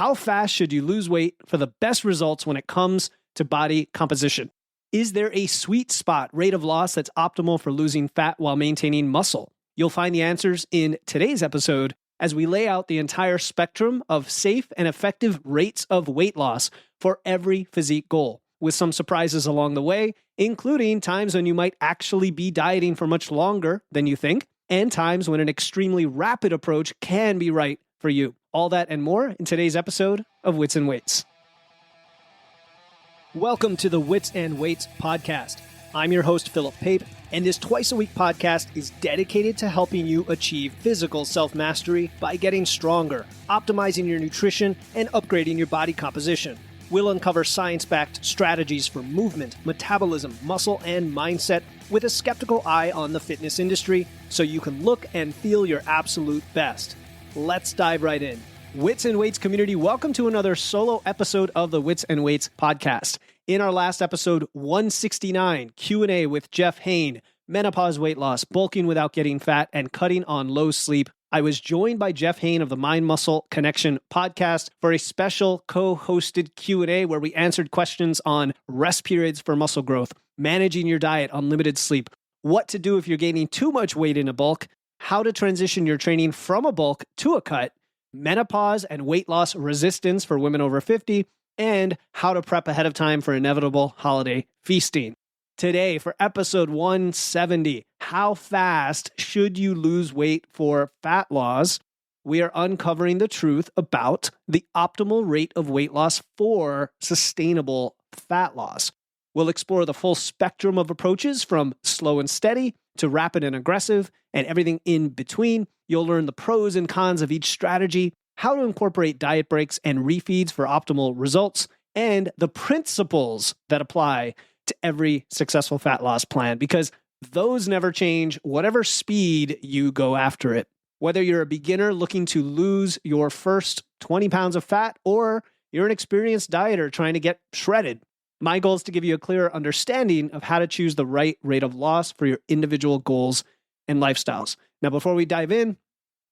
How fast should you lose weight for the best results when it comes to body composition? Is there a sweet spot rate of loss that's optimal for losing fat while maintaining muscle? You'll find the answers in today's episode as we lay out the entire spectrum of safe and effective rates of weight loss for every physique goal, with some surprises along the way, including times when you might actually be dieting for much longer than you think, and times when an extremely rapid approach can be right for you. All that and more in today's episode of Wits and Weights. Welcome to the Wits and Weights podcast. I'm your host, Philip Pape, and this twice-a-week podcast is dedicated to helping you achieve physical self-mastery by getting stronger, optimizing your nutrition, and upgrading your body composition. We'll uncover science-backed strategies for movement, metabolism, muscle, and mindset with a skeptical eye on the fitness industry so you can look and feel your absolute best. Let's dive right in. Wits and Weights community, welcome to another solo episode of the Wits and Weights podcast. In our last episode, 169, Q&A with Jeff Hain, menopause weight loss, bulking without getting fat, and cutting on low sleep, I was joined by Jeff Hain of the Mind Muscle Connection podcast for a special co-hosted Q&A where we answered questions on rest periods for muscle growth, managing your diet on limited sleep, what to do if you're gaining too much weight in a bulk, how to transition your training from a bulk to a cut, menopause and weight loss resistance for women over 50, and how to prep ahead of time for inevitable holiday feasting. Today, for episode 170, how fast should you lose weight for fat loss? We are uncovering the truth about the optimal rate of weight loss for sustainable fat loss. We'll explore the full spectrum of approaches from slow and steady to rapid and aggressive and everything in between. You'll learn the pros and cons of each strategy, how to incorporate diet breaks and refeeds for optimal results, and the principles that apply to every successful fat loss plan, because those never change whatever speed you go after it. Whether you're a beginner looking to lose your first 20 pounds of fat or you're an experienced dieter trying to get shredded, my goal is to give you a clearer understanding of how to choose the right rate of loss for your individual goals and lifestyles. Now, before we dive in,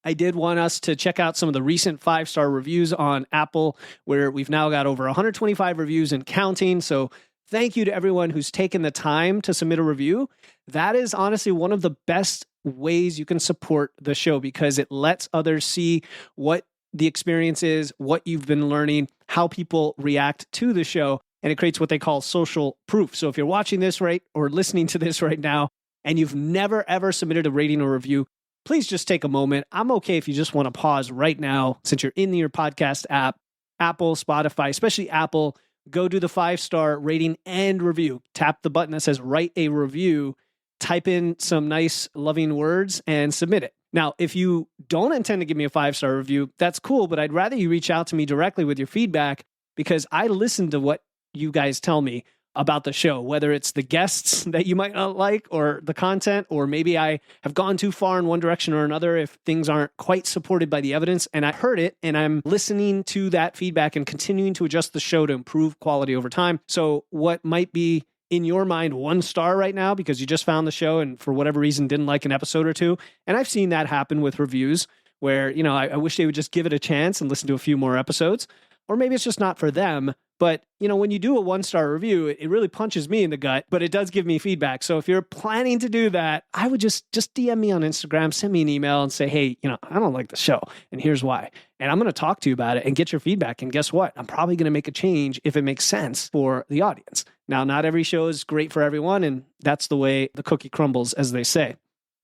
I did want us to check out some of the recent 5-star reviews on Apple, where we've now got over 125 reviews and counting. So thank you to everyone who's taken the time to submit a review. That is honestly one of the best ways you can support the show because it lets others see what the experience is, what you've been learning, how people react to the show, and it creates what they call social proof. So if you're watching this right or listening to this right now and you've never ever submitted a rating or review, please just take a moment. I'm okay if you just want to pause right now since you're in your podcast app, Apple, Spotify, especially Apple. Go do the 5-star rating and review. Tap the button that says write a review, type in some nice loving words and submit it. Now, if you don't intend to give me a 5-star review, that's cool, but I'd rather you reach out to me directly with your feedback because I listen to what you guys tell me about the show, whether it's the guests that you might not like or the content, or maybe I have gone too far in one direction or another if things aren't quite supported by the evidence. And I heard it and I'm listening to that feedback and continuing to adjust the show to improve quality over time. So what might be in your mind 1 star right now because you just found the show and for whatever reason didn't like an episode or two. And I've seen that happen with reviews where, I wish they would just give it a chance and listen to a few more episodes. Or maybe it's just not for them. But, when you do a 1-star review, it really punches me in the gut, but it does give me feedback. So if you're planning to do that, I would just DM me on Instagram, send me an email and say, hey, I don't like the show and here's why. And I'm going to talk to you about it and get your feedback. And guess what? I'm probably going to make a change if it makes sense for the audience. Now, not every show is great for everyone, and that's the way the cookie crumbles, as they say.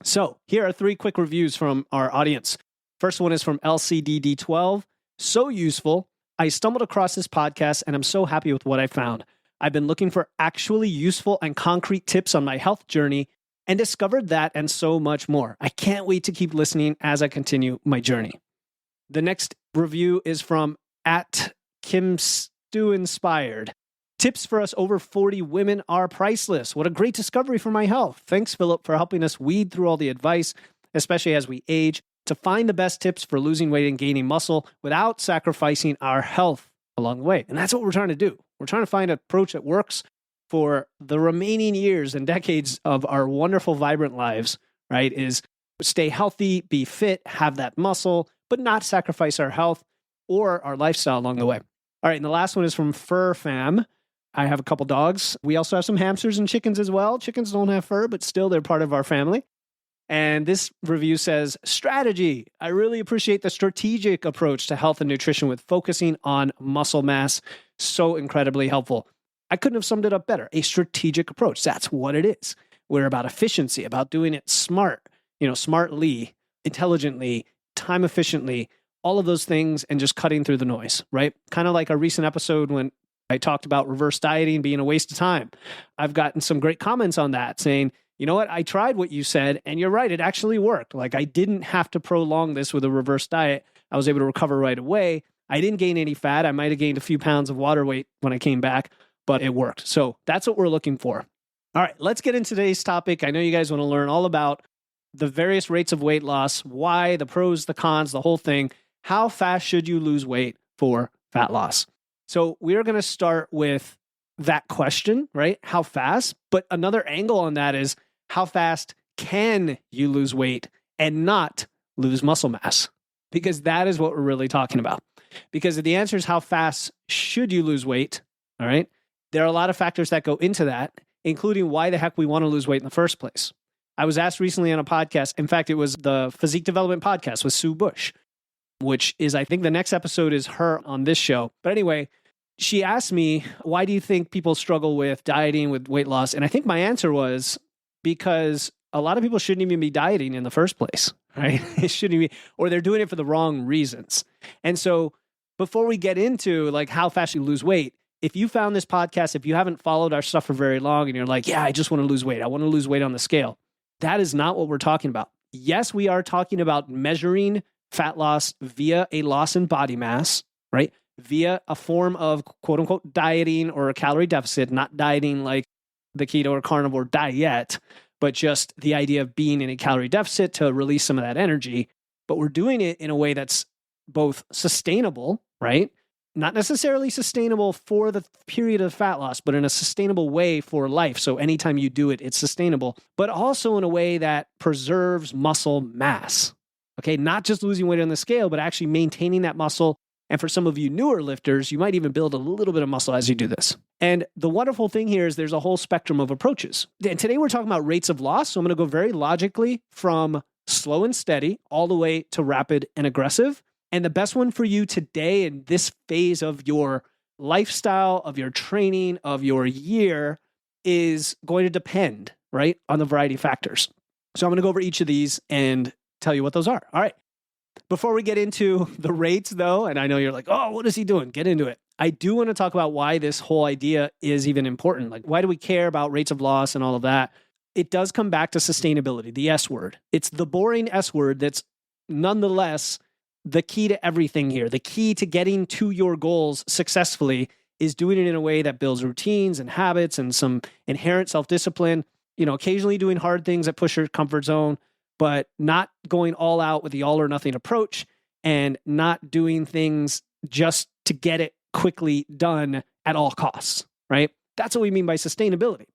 So here are 3 quick reviews from our audience. First one is from LCDD12. So useful. I stumbled across this podcast and I'm so happy with what I found. I've been looking for actually useful and concrete tips on my health journey and discovered that and so much more. I can't wait to keep listening as I continue my journey. The next review is from @KimStewInspired. Tips for us over 40 women are priceless. What a great discovery for my health. Thanks, Philip, for helping us weed through all the advice, especially as we age, to find the best tips for losing weight and gaining muscle without sacrificing our health along the way. And that's what we're trying to do. We're trying to find an approach that works for the remaining years and decades of our wonderful, vibrant lives, right? Is stay healthy, be fit, have that muscle, but not sacrifice our health. or our lifestyle along the way. All right, and the last one is from Fur Fam. I have a couple dogs. We also have some hamsters and chickens as well. Chickens don't have fur, but still they're part of our family. And this review says, strategy. I really appreciate the strategic approach to health and nutrition with focusing on muscle mass. So incredibly helpful. I couldn't have summed it up better. A strategic approach. That's what it is. We're about efficiency, about doing it smart, smartly, intelligently, time efficiently, all of those things, and just cutting through the noise, right? Kind of like a recent episode when I talked about reverse dieting being a waste of time. I've gotten some great comments on that saying, you know what, I tried what you said, and you're right, it actually worked. Like, I didn't have to prolong this with a reverse diet. I was able to recover right away. I didn't gain any fat. I might have gained a few pounds of water weight when I came back, but it worked. So that's what we're looking for. All right, let's get into today's topic. I know you guys want to learn all about the various rates of weight loss, why, the pros, the cons, the whole thing. How fast should you lose weight for fat loss? So we're going to start with that question, right? How fast? But another angle on that is, how fast can you lose weight and not lose muscle mass? Because that is what we're really talking about. Because if the answer is how fast should you lose weight, all right, there are a lot of factors that go into that, including why the heck we want to lose weight in the first place. I was asked recently on a podcast, in fact, it was the Physique Development Podcast with Sue Bush, which is, I think the next episode is her on this show. But anyway, she asked me, why do you think people struggle with dieting, with weight loss? And I think my answer was, because a lot of people shouldn't even be dieting in the first place, right? It shouldn't be, or they're doing it for the wrong reasons. And so before we get into like how fast you lose weight, if you found this podcast, if you haven't followed our stuff for very long and you're like, yeah, I just want to lose weight. I want to lose weight on the scale. That is not what we're talking about. Yes, we are talking about measuring fat loss via a loss in body mass, right? Via a form of quote unquote dieting or a calorie deficit, not dieting like the keto or carnivore diet, but just the idea of being in a calorie deficit to release some of that energy. But we're doing it in a way that's both sustainable, right? Not necessarily sustainable for the period of fat loss, but in a sustainable way for life. So anytime you do it, it's sustainable, but also in a way that preserves muscle mass. Okay, not just losing weight on the scale, but actually maintaining that muscle. And for some of you newer lifters, you might even build a little bit of muscle as you do this. And the wonderful thing here is there's a whole spectrum of approaches. And today we're talking about rates of loss. So I'm going to go very logically from slow and steady all the way to rapid and aggressive. And the best one for you today in this phase of your lifestyle, of your training, of your year is going to depend, right, on the variety of factors. So I'm going to go over each of these and tell you what those are. All right. Before we get into the rates, though, and I know you're like, oh, what is he doing? Get into it. I do want to talk about why this whole idea is even important. Like, why do we care about rates of loss and all of that? It does come back to sustainability, the S word. It's the boring S word that's nonetheless the key to everything here. The key to getting to your goals successfully is doing it in a way that builds routines and habits and some inherent self-discipline, occasionally doing hard things that push your comfort zone, but not going all out with the all or nothing approach and not doing things just to get it quickly done at all costs, right? That's what we mean by sustainability.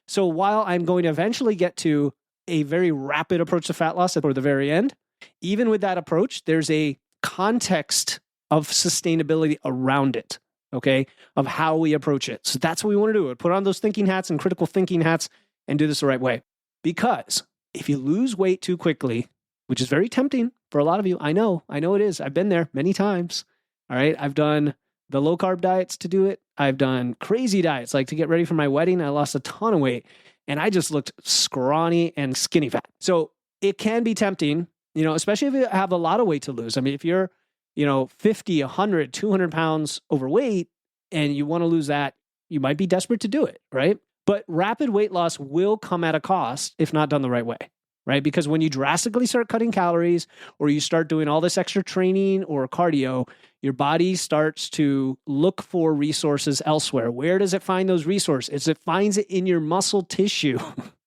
So while I'm going to eventually get to a very rapid approach to fat loss at the very end, even with that approach, there's a context of sustainability around it, okay, of how we approach it. So that's what we want to do. Put on those thinking hats and critical thinking hats and do this the right way. Because if you lose weight too quickly, which is very tempting for a lot of you, I know it is. I've been there many times. All right. I've done the low carb diets to do it. I've done crazy diets, like to get ready for my wedding. I lost a ton of weight and I just looked scrawny and skinny fat. So it can be tempting, especially if you have a lot of weight to lose. I mean, if you're, 50, 100, 200 pounds overweight and you want to lose that, you might be desperate to do it, right? But rapid weight loss will come at a cost if not done the right way, right? Because when you drastically start cutting calories or you start doing all this extra training or cardio, your body starts to look for resources elsewhere. Where does it find those resources? It finds it in your muscle tissue.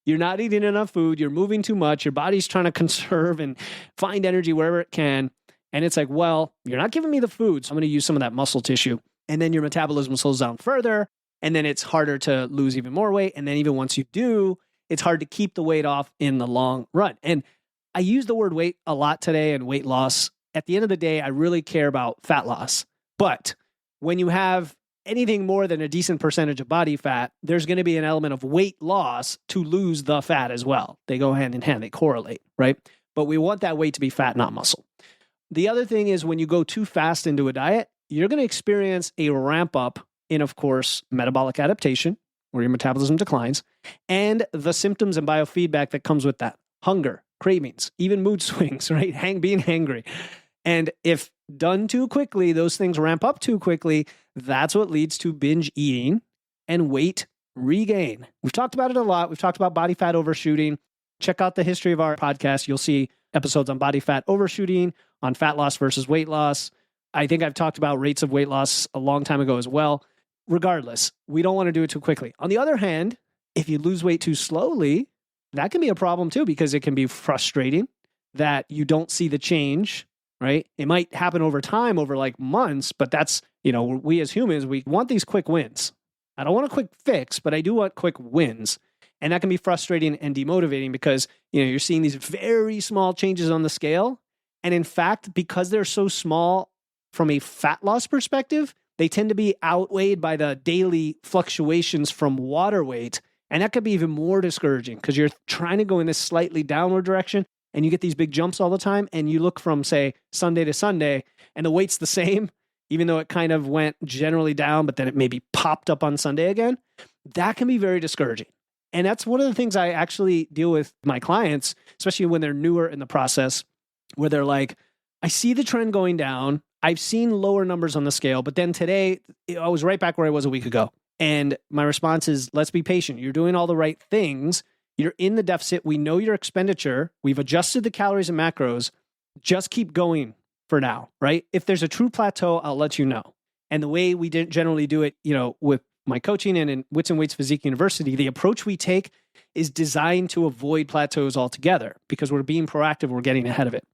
You're not eating enough food. You're moving too much. Your body's trying to conserve and find energy wherever it can. And it's like, well, you're not giving me the food, so I'm going to use some of that muscle tissue. And then your metabolism slows down further. And then it's harder to lose even more weight. And then even once you do, it's hard to keep the weight off in the long run. And I use the word weight a lot today and weight loss. at the end of the day, I really care about fat loss. But when you have anything more than a decent percentage of body fat, there's going to be an element of weight loss to lose the fat as well. They go hand in hand, they correlate, right? But we want that weight to be fat, not muscle. The other thing is when you go too fast into a diet, you're going to experience a ramp up in, of course, metabolic adaptation, where your metabolism declines, and the symptoms and biofeedback that comes with that. Hunger, cravings, even mood swings, right? Being hangry. And if done too quickly, those things ramp up too quickly, that's what leads to binge eating and weight regain. We've talked about it a lot. We've talked about body fat overshooting. Check out the history of our podcast. You'll see episodes on body fat overshooting, on fat loss versus weight loss. I think I've talked about rates of weight loss a long time ago as well. Regardless, we don't want to do it too quickly. On the other hand, if you lose weight too slowly, that can be a problem too, because it can be frustrating that you don't see the change, right? It might happen over time, over like months, but that's, we as humans, we want these quick wins. I don't want a quick fix, but I do want quick wins. And that can be frustrating and demotivating because, you're seeing these very small changes on the scale. And in fact, because they're so small from a fat loss perspective, they tend to be outweighed by the daily fluctuations from water weight. And that could be even more discouraging because you're trying to go in this slightly downward direction and you get these big jumps all the time. And you look from, say, Sunday to Sunday and the weight's the same, even though it kind of went generally down, but then it maybe popped up on Sunday again. That can be very discouraging. And that's one of the things I actually deal with my clients, especially when they're newer in the process, where they're like, I see the trend going down. I've seen lower numbers on the scale, but then today I was right back where I was a week ago. And my response is, let's be patient. You're doing all the right things. You're in the deficit. We know your expenditure. We've adjusted the calories and macros. Just keep going for now, right? If there's a true plateau, I'll let you know. And the way we generally do it, with my coaching and in Wits and Weights Physique University, the approach we take is designed to avoid plateaus altogether because we're being proactive. We're getting ahead of it.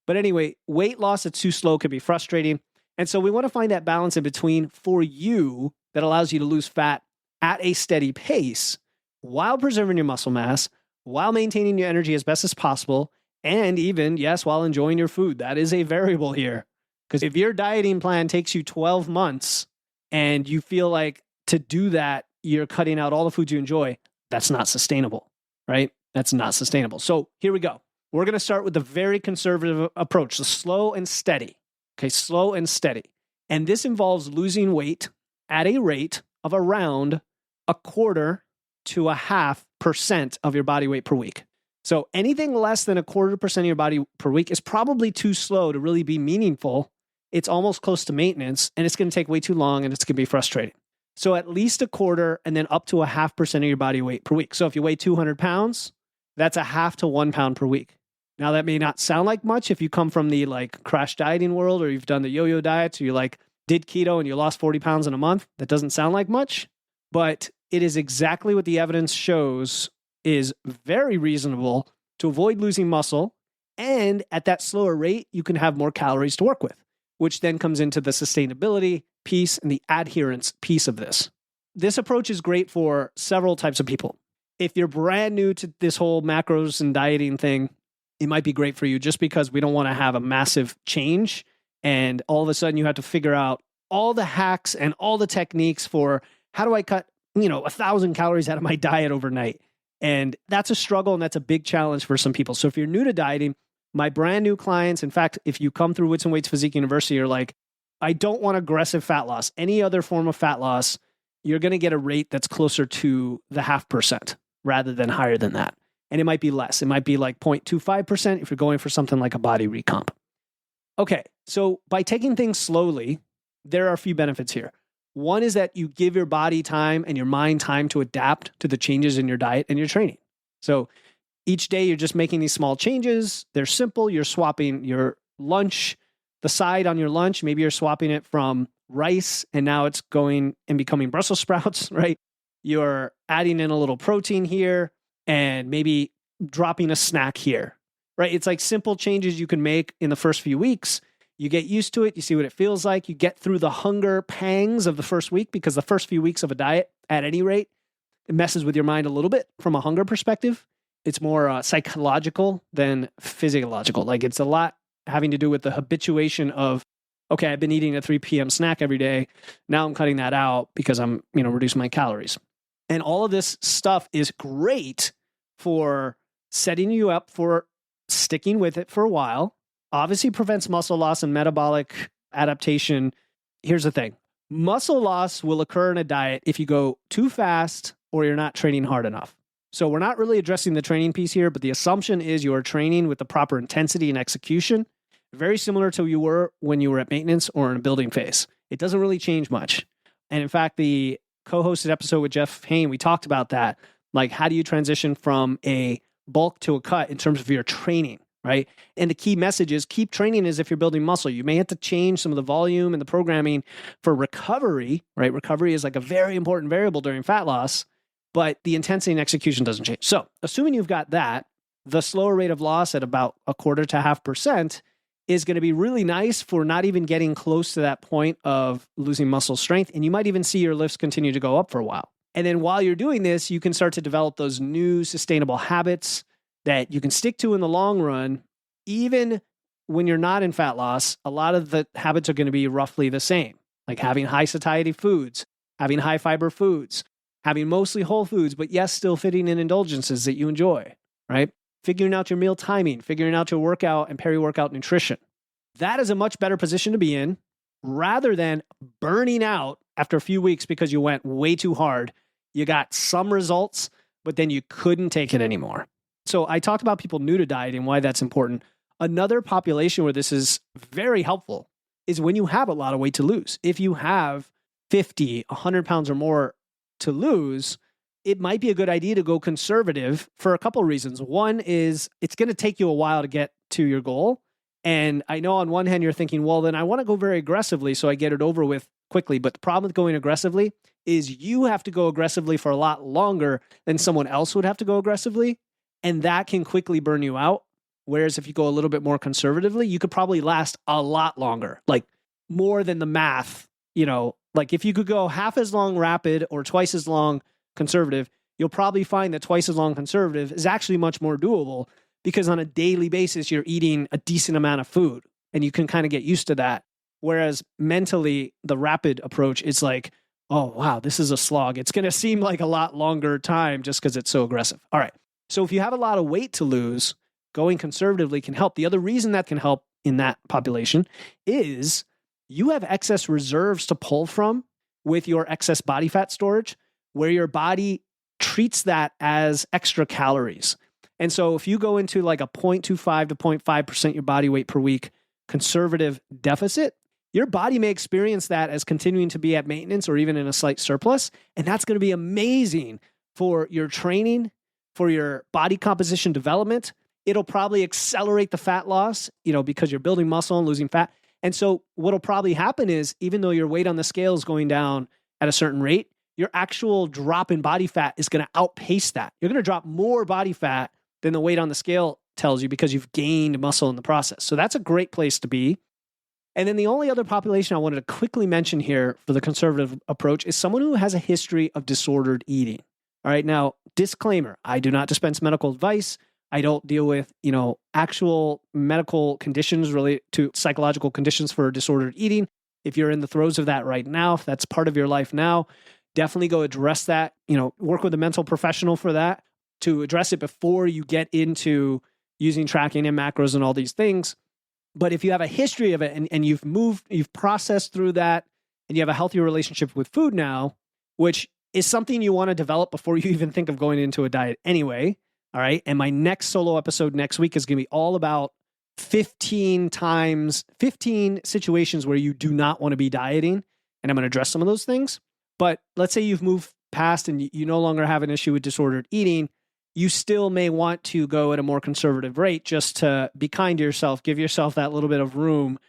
But anyway, weight loss that's too slow can be frustrating. And so we want to find that balance in between for you that allows you to lose fat at a steady pace while preserving your muscle mass, while maintaining your energy as best as possible, and even, yes, while enjoying your food. That is a variable here. Because if your dieting plan takes you 12 months and you feel like to do that, you're cutting out all the foods you enjoy, that's not sustainable, right? That's not sustainable. So here we go. We're going to start with the very conservative approach, the slow and steady. Okay, slow and steady. And this involves losing weight at a rate of around 1/4 to 0.5% of your body weight per week. So anything less than 1/4% of your body per week is probably too slow to really be meaningful. It's almost close to maintenance, and it's going to take way too long, and it's going to be frustrating. So at least 1/4 and then up to 0.5% of your body weight per week. So if you weigh 200 pounds, that's 1/2 to 1 pound per week. Now that may not sound like much if you come from the crash dieting world, or you've done the yo-yo diets, or you did keto and you lost 40 pounds in a month. That doesn't sound like much, but it is exactly what the evidence shows is very reasonable to avoid losing muscle. And at that slower rate, you can have more calories to work with, which then comes into the sustainability piece and the adherence piece of this. This approach is great for several types of people. If you're brand new to this whole macros and dieting thing, it might be great for you just because we don't want to have a massive change and all of a sudden you have to figure out all the hacks and all the techniques for how do I cut, 1,000 calories out of my diet overnight. And that's a struggle and that's a big challenge for some people. So if you're new to dieting, my brand new clients, in fact, if you come through Wits and Weights Physique University, you're like, I don't want aggressive fat loss. Any other form of fat loss, you're going to get a rate that's closer to the 0.5% rather than higher than that. And it might be less. It might be 0.25% if you're going for something like a body recomp. Okay, so by taking things slowly, there are a few benefits here. One is that you give your body time and your mind time to adapt to the changes in your diet and your training. So each day you're just making these small changes. They're simple. You're swapping your lunch, the side on your lunch. Maybe you're swapping it from rice and now it's going and becoming Brussels sprouts, right? You're adding in a little protein here and maybe dropping a snack here, right? It's simple changes you can make in the first few weeks. You get used to it. You see what it feels like. You get through the hunger pangs of the first week because the first few weeks of a diet, at any rate, it messes with your mind a little bit from a hunger perspective. It's more psychological than physiological. It's a lot having to do with the habituation of, okay, I've been eating a 3 p.m. snack every day. Now I'm cutting that out because I'm, reducing my calories. And all of this stuff is great for setting you up for sticking with it for a while. Obviously prevents muscle loss and metabolic adaptation. Here's the thing. Muscle loss will occur in a diet if you go too fast or you're not training hard enough. So we're not really addressing the training piece here, but the assumption is you are training with the proper intensity and execution, very similar to you were when you were at maintenance or in a building phase. It doesn't really change much. And in fact, the co-hosted episode with Jeff Hain, we talked about that. Like, how do you transition from a bulk to a cut in terms of your training, right? And the key message is keep training as if you're building muscle. You may have to change some of the volume and the programming for recovery, right? Recovery is like a very important variable during fat loss, but the intensity and execution doesn't change. So assuming you've got that, the slower rate of loss at about 1/4 to 0.5% is going to be really nice for not even getting close to that point of losing muscle strength. And you might even see your lifts continue to go up for a while. And then while you're doing this, you can start to develop those new sustainable habits that you can stick to in the long run. Even when you're not in fat loss, a lot of the habits are going to be roughly the same, like having high satiety foods, having high fiber foods, having mostly whole foods, but yes, still fitting in indulgences that you enjoy, right? Figuring out your meal timing, figuring out your workout and peri-workout nutrition. That is a much better position to be in rather than burning out after a few weeks because you went way too hard. You got some results, but then you couldn't take it anymore. So I talked about people new to dieting, why that's important. Another population where this is very helpful is when you have a lot of weight to lose. If you have 50, 100 pounds or more to lose, it might be a good idea to go conservative for a couple of reasons. One is it's going to take you a while to get to your goal. And I know on one hand, you're thinking, well, then I want to go very aggressively so I get it over with quickly. But the problem with going aggressively is you have to go aggressively for a lot longer than someone else would have to go aggressively. And that can quickly burn you out. Whereas if you go a little bit more conservatively, you could probably last a lot longer, like more than the math, like if you could go half as long rapid or twice as long conservative, you'll probably find that twice as long conservative is actually much more doable because on a daily basis, you're eating a decent amount of food and you can kind of get used to that. Whereas mentally, the rapid approach is like, oh, wow, this is a slog. It's going to seem like a lot longer time just because it's so aggressive. All right. So if you have a lot of weight to lose, going conservatively can help. The other reason that can help in that population is you have excess reserves to pull from with your excess body fat storage, where your body treats that as extra calories. And so if you go into like a 0.25 to 0.5% your body weight per week conservative deficit, your body may experience that as continuing to be at maintenance or even in a slight surplus. And that's going to be amazing for your training, for your body composition development. It'll probably accelerate the fat loss, because you're building muscle and losing fat. And so what'll probably happen is even though your weight on the scale is going down at a certain rate, your actual drop in body fat is going to outpace that. You're going to drop more body fat than the weight on the scale tells you because you've gained muscle in the process. So that's a great place to be. And then the only other population I wanted to quickly mention here for the conservative approach is someone who has a history of disordered eating. All right. Now, disclaimer, I do not dispense medical advice. I don't deal with, actual medical conditions related to psychological conditions for disordered eating. If you're in the throes of that right now, if that's part of your life now, definitely go address that, work with a mental professional for that to address it before you get into using tracking and macros and all these things. But if you have a history of it and you've processed through that and you have a healthier relationship with food now, which is something you want to develop before you even think of going into a diet anyway. All right. And my next solo episode next week is going to be all about 15 situations where you do not want to be dieting. And I'm going to address some of those things. But let's say you've moved past and you no longer have an issue with disordered eating. You still may want to go at a more conservative rate just to be kind to yourself, give yourself that little bit of room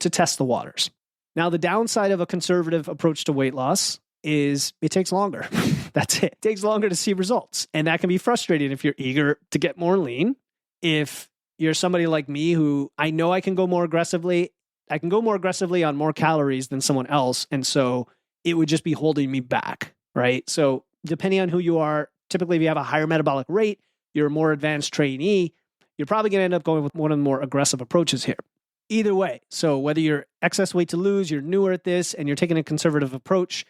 to test the waters. Now, the downside of a conservative approach to weight loss is it takes longer. That's it. It takes longer to see results. And that can be frustrating if you're eager to get more lean. If you're somebody like me who I know I can go more aggressively, on more calories than someone else. And so it would just be holding me back, right? So depending on who you are, typically if you have a higher metabolic rate, you're a more advanced trainee, you're probably going to end up going with one of the more aggressive approaches here. Either way, so whether you're excess weight to lose, you're newer at this, and you're taking a conservative approach,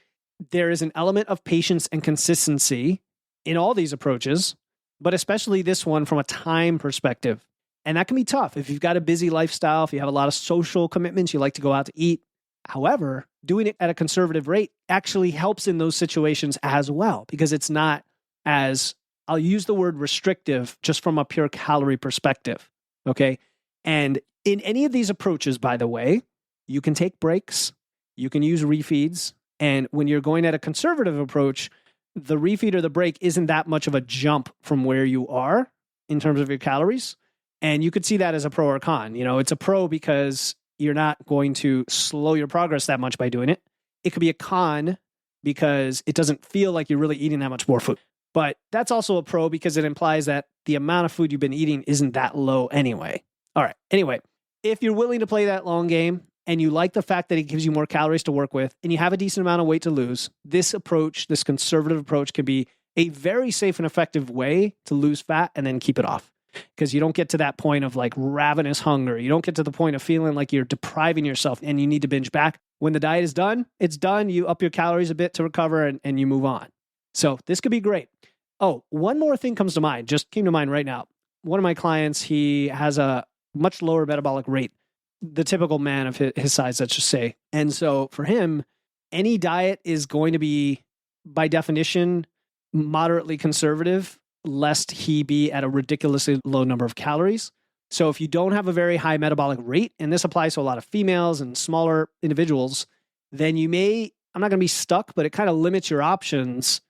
there is an element of patience and consistency in all these approaches, but especially this one from a time perspective. And that can be tough if you've got a busy lifestyle, if you have a lot of social commitments, you like to go out to eat. However, doing it at a conservative rate actually helps in those situations as well, because it's not as, I'll use the word restrictive just from a pure calorie perspective. Okay. And in any of these approaches, by the way, you can take breaks, you can use refeeds. And when you're going at a conservative approach, the refeed or the break isn't that much of a jump from where you are in terms of your calories. And you could see that as a pro or con. It's a pro because you're not going to slow your progress that much by doing it. It could be a con because it doesn't feel like you're really eating that much more food. But that's also a pro because it implies that the amount of food you've been eating isn't that low anyway. All right. Anyway, if you're willing to play that long game and you like the fact that it gives you more calories to work with and you have a decent amount of weight to lose, this approach, this conservative approach, can be a very safe and effective way to lose fat and then keep it off. Because you don't get to that point of like ravenous hunger. You don't get to the point of feeling like you're depriving yourself and you need to binge back. When the diet is done, it's done. You up your calories a bit to recover and you move on. So this could be great. Oh, one more thing comes to mind, just came to mind right now. One of my clients, he has a much lower metabolic rate, the typical man of his size, let's just say. And so for him, any diet is going to be, by definition, moderately conservative, lest he be at a ridiculously low number of calories. So if you don't have a very high metabolic rate, and this applies to a lot of females and smaller individuals, then you may, I'm not going to be stuck, but it kind of limits your options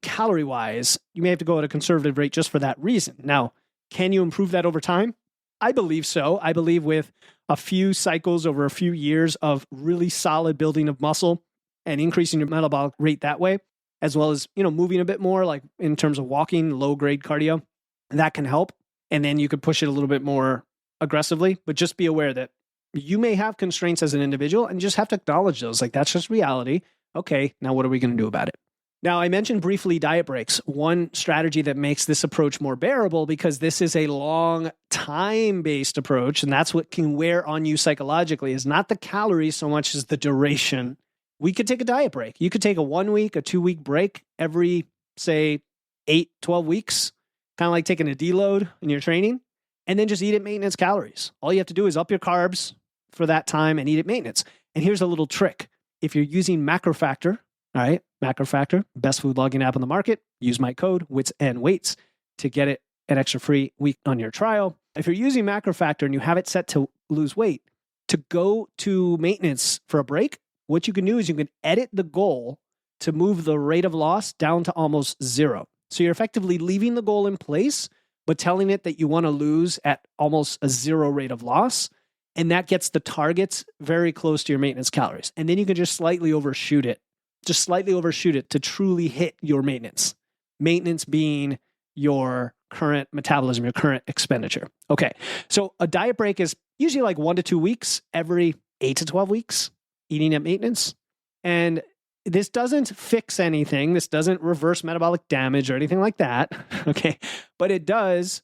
calorie-wise. You may have to go at a conservative rate just for that reason. Now, can you improve that over time? I believe so. I believe with a few cycles over a few years of really solid building of muscle and increasing your metabolic rate that way, as well as, moving a bit more, like in terms of walking, low-grade cardio, that can help. And then you could push it a little bit more aggressively, but just be aware that you may have constraints as an individual and just have to acknowledge those. Like, that's just reality. Okay, now what are we going to do about it? Now, I mentioned briefly diet breaks. One strategy that makes this approach more bearable, because this is a long time-based approach, and that's what can wear on you psychologically, is not the calories so much as the duration. We could take a diet break. You could take a 1 week, a 2 week break every, say, 8, 12 weeks, kind of like taking a deload in your training, and then just eat at maintenance calories. All you have to do is up your carbs for that time and eat at maintenance. And here's a little trick. If you're using MacroFactor, all right, MacroFactor, best food logging app on the market, use my code WITS and WEIGHTS to get it an extra free week on your trial. If you're using MacroFactor and you have it set to lose weight, to go to maintenance for a break, what you can do is you can edit the goal to move the rate of loss down to almost zero. So you're effectively leaving the goal in place, but telling it that you want to lose at almost a zero rate of loss. And that gets the targets very close to your maintenance calories. And then you can just slightly overshoot it. Just slightly overshoot it to truly hit your maintenance. Maintenance being your current metabolism, your current expenditure. Okay, so a diet break is usually like 1 to 2 weeks every 8 to 12 weeks, eating at maintenance. And this doesn't fix anything. This doesn't reverse metabolic damage or anything like that. Okay, but it does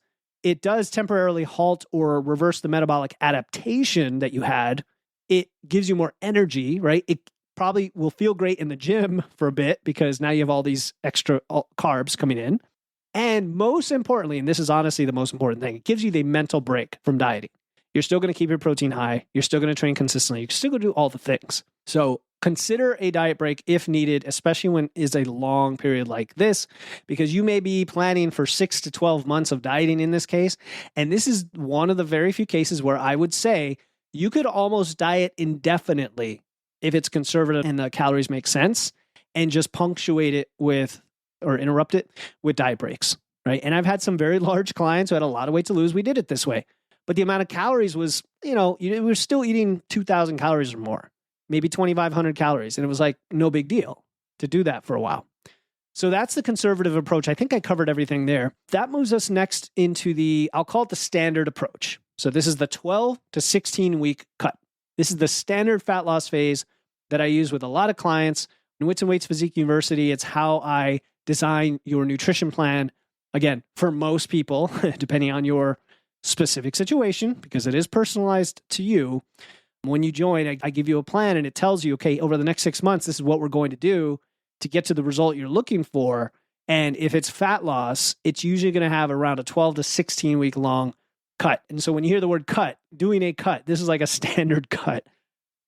temporarily halt or reverse the metabolic adaptation that you had. It gives you more energy, right? It probably will feel great in the gym for a bit because now you have all these extra carbs coming in. And most importantly, and this is honestly the most important thing, it gives you the mental break from dieting. You're still going to keep your protein high. You're still going to train consistently. You're still going to do all the things. So consider a diet break if needed, especially when it's a long period like this, because you may be planning for 6 to 12 months of dieting in this case. And this is one of the very few cases where I would say you could almost diet indefinitely if it's conservative and the calories make sense, and just punctuate it with, or interrupt it with diet breaks, right? And I've had some very large clients who had a lot of weight to lose. We did it this way. But the amount of calories was, we were still eating 2,000 calories or more, maybe 2,500 calories. And it was like no big deal to do that for a while. So that's the conservative approach. I think I covered everything there. That moves us next into I'll call it the standard approach. So this is the 12 to 16 week cut. This is the standard fat loss phase that I use with a lot of clients. In Wits and Weights Physique University, it's how I design your nutrition plan. Again, for most people, depending on your specific situation, because it is personalized to you, when you join, I give you a plan and it tells you, okay, over the next 6 months, this is what we're going to do to get to the result you're looking for. And if it's fat loss, it's usually going to have around a 12 to 16 week long cut. And so when you hear the word cut, doing a cut, this is like a standard cut.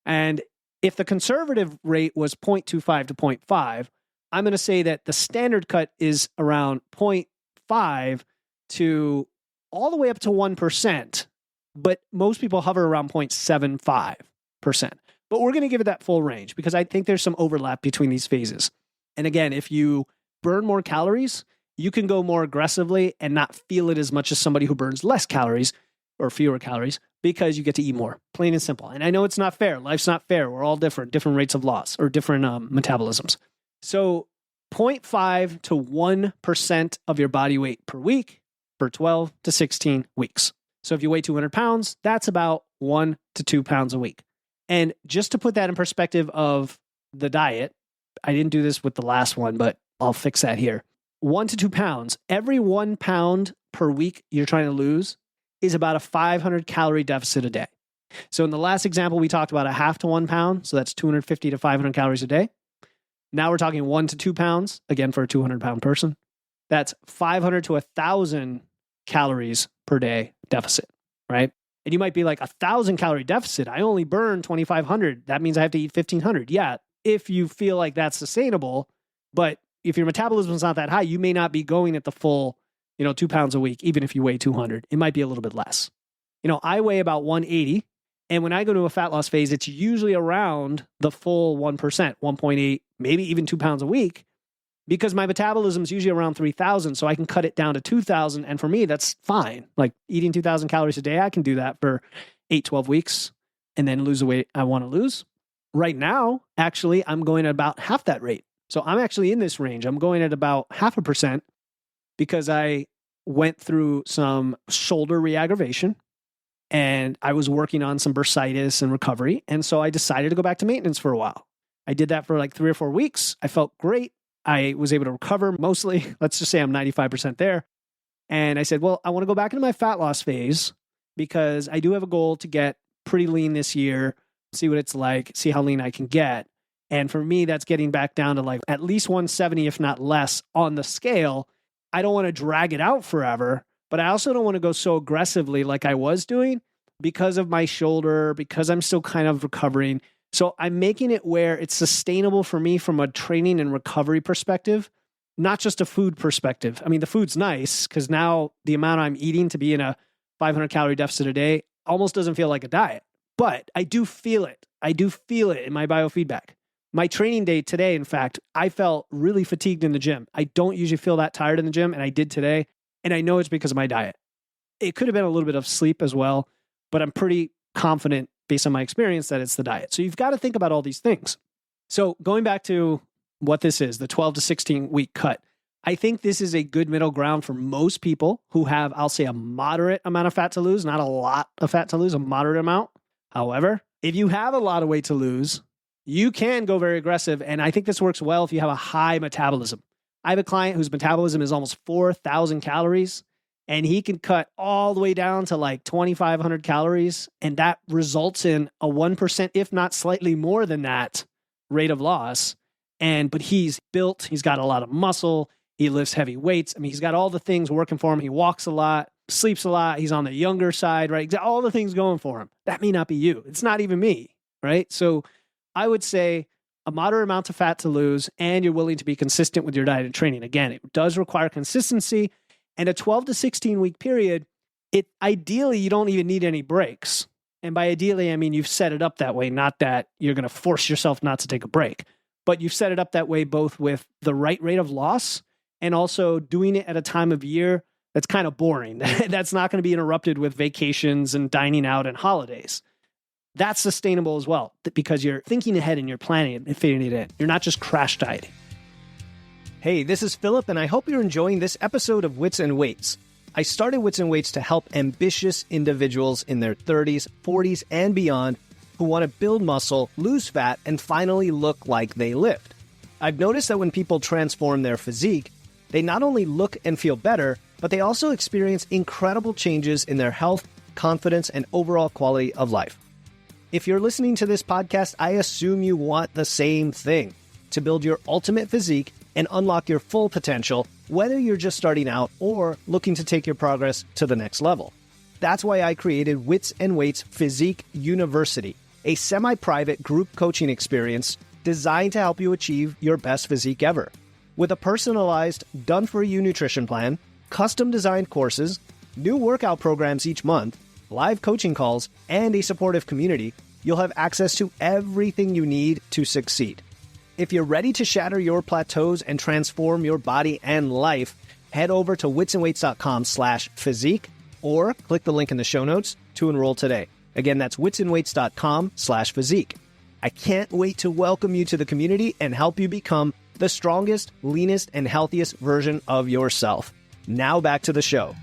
And if the conservative rate was 0.25 to 0.5, I'm going to say that the standard cut is around 0.5 to all the way up to 1%. But most people hover around 0.75%. But we're going to give it that full range because I think there's some overlap between these phases. And again, if you burn more calories, you can go more aggressively and not feel it as much as somebody who burns less calories or fewer calories because you get to eat more, plain and simple. And I know it's not fair. Life's not fair. We're all different rates of loss or different metabolisms. So 0.5 to 1% of your body weight per week for 12 to 16 weeks. So if you weigh 200 pounds, that's about 1 to 2 pounds a week. And just to put that in perspective of the diet, I didn't do this with the last one, but I'll fix that here. 1 to 2 pounds, every 1 pound per week you're trying to lose is about a 500 calorie deficit a day. So in the last example, we talked about a half to 1 pound. So that's 250 to 500 calories a day. Now we're talking 1 to 2 pounds, again, for a 200 pound person. That's 500 to 1,000 calories per day deficit, right? And you might be like, 1,000 calorie deficit. I only burn 2,500. That means I have to eat 1,500. Yeah, if you feel like that's sustainable, but if your metabolism is not that high, you may not be going at the full, 2 pounds a week, even if you weigh 200. It might be a little bit less. I weigh about 180. And when I go to a fat loss phase, it's usually around the full 1%, 1.8, maybe even 2 pounds a week, because my metabolism is usually around 3,000. So I can cut it down to 2,000. And for me, that's fine. Like eating 2,000 calories a day, I can do that for 8, 12 weeks and then lose the weight I want to lose. Right now, actually, I'm going at about half that rate. So I'm actually in this range. I'm going at about 0.5% because I went through some shoulder re-aggravation and I was working on some bursitis and recovery. And so I decided to go back to maintenance for a while. I did that for like 3 or 4 weeks. I felt great. I was able to recover mostly. Let's just say I'm 95% there. And I said, well, I want to go back into my fat loss phase because I do have a goal to get pretty lean this year, see what it's like, see how lean I can get. And for me, that's getting back down to like at least 170, if not less, on the scale. I don't want to drag it out forever, but I also don't want to go so aggressively like I was doing because of my shoulder, because I'm still kind of recovering. So I'm making it where it's sustainable for me from a training and recovery perspective, not just a food perspective. I mean, the food's nice because now the amount I'm eating to be in a 500 calorie deficit a day almost doesn't feel like a diet, but I do feel it. I do feel it in my biofeedback. My training day today, in fact, I felt really fatigued in the gym. I don't usually feel that tired in the gym, and I did today. And I know it's because of my diet. It could have been a little bit of sleep as well, but I'm pretty confident based on my experience that it's the diet. So you've got to think about all these things. So going back to what this is, the 12 to 16 week cut, I think this is a good middle ground for most people who have, I'll say, a moderate amount of fat to lose, not a lot of fat to lose, a moderate amount. However, if you have a lot of weight to lose, you can go very aggressive. And I think this works well if you have a high metabolism. I have a client whose metabolism is almost 4,000 calories, and he can cut all the way down to like 2,500 calories. And that results in a 1%, if not slightly more than that, rate of loss. But he's built, he's got a lot of muscle, he lifts heavy weights. I mean, he's got all the things working for him. He walks a lot, sleeps a lot. He's on the younger side, right? He's got all the things going for him. That may not be you. It's not even me, right? So I would say a moderate amount of fat to lose, and you're willing to be consistent with your diet and training. Again, it does require consistency, and a 12 to 16 week period, ideally, you don't even need any breaks. And by ideally, I mean, you've set it up that way, not that you're going to force yourself not to take a break, but you've set it up that way both with the right rate of loss and also doing it at a time of year that's kind of boring. That's not going to be interrupted with vacations and dining out and holidays. That's sustainable as well because you're thinking ahead and you're planning and fitting it in. You're not just crash dieting. Hey, this is Philip, and I hope you're enjoying this episode of Wits and Weights. I started Wits and Weights to help ambitious individuals in their 30s, 40s, and beyond who want to build muscle, lose fat, and finally look like they lift. I've noticed that when people transform their physique, they not only look and feel better, but they also experience incredible changes in their health, confidence, and overall quality of life. If you're listening to this podcast, I assume you want the same thing: to build your ultimate physique and unlock your full potential, whether you're just starting out or looking to take your progress to the next level. That's why I created Wits and Weights Physique University, a semi-private group coaching experience designed to help you achieve your best physique ever. With a personalized, done-for-you nutrition plan, custom-designed courses, new workout programs each month, live coaching calls, and a supportive community, you'll have access to everything you need to succeed. If you're ready to shatter your plateaus and transform your body and life, head over to witsandweights.com/physique or click the link in the show notes to enroll today. Again, that's witsandweights.com/physique. I can't wait to welcome you to the community and help you become the strongest, leanest, and healthiest version of yourself. Now back to the show.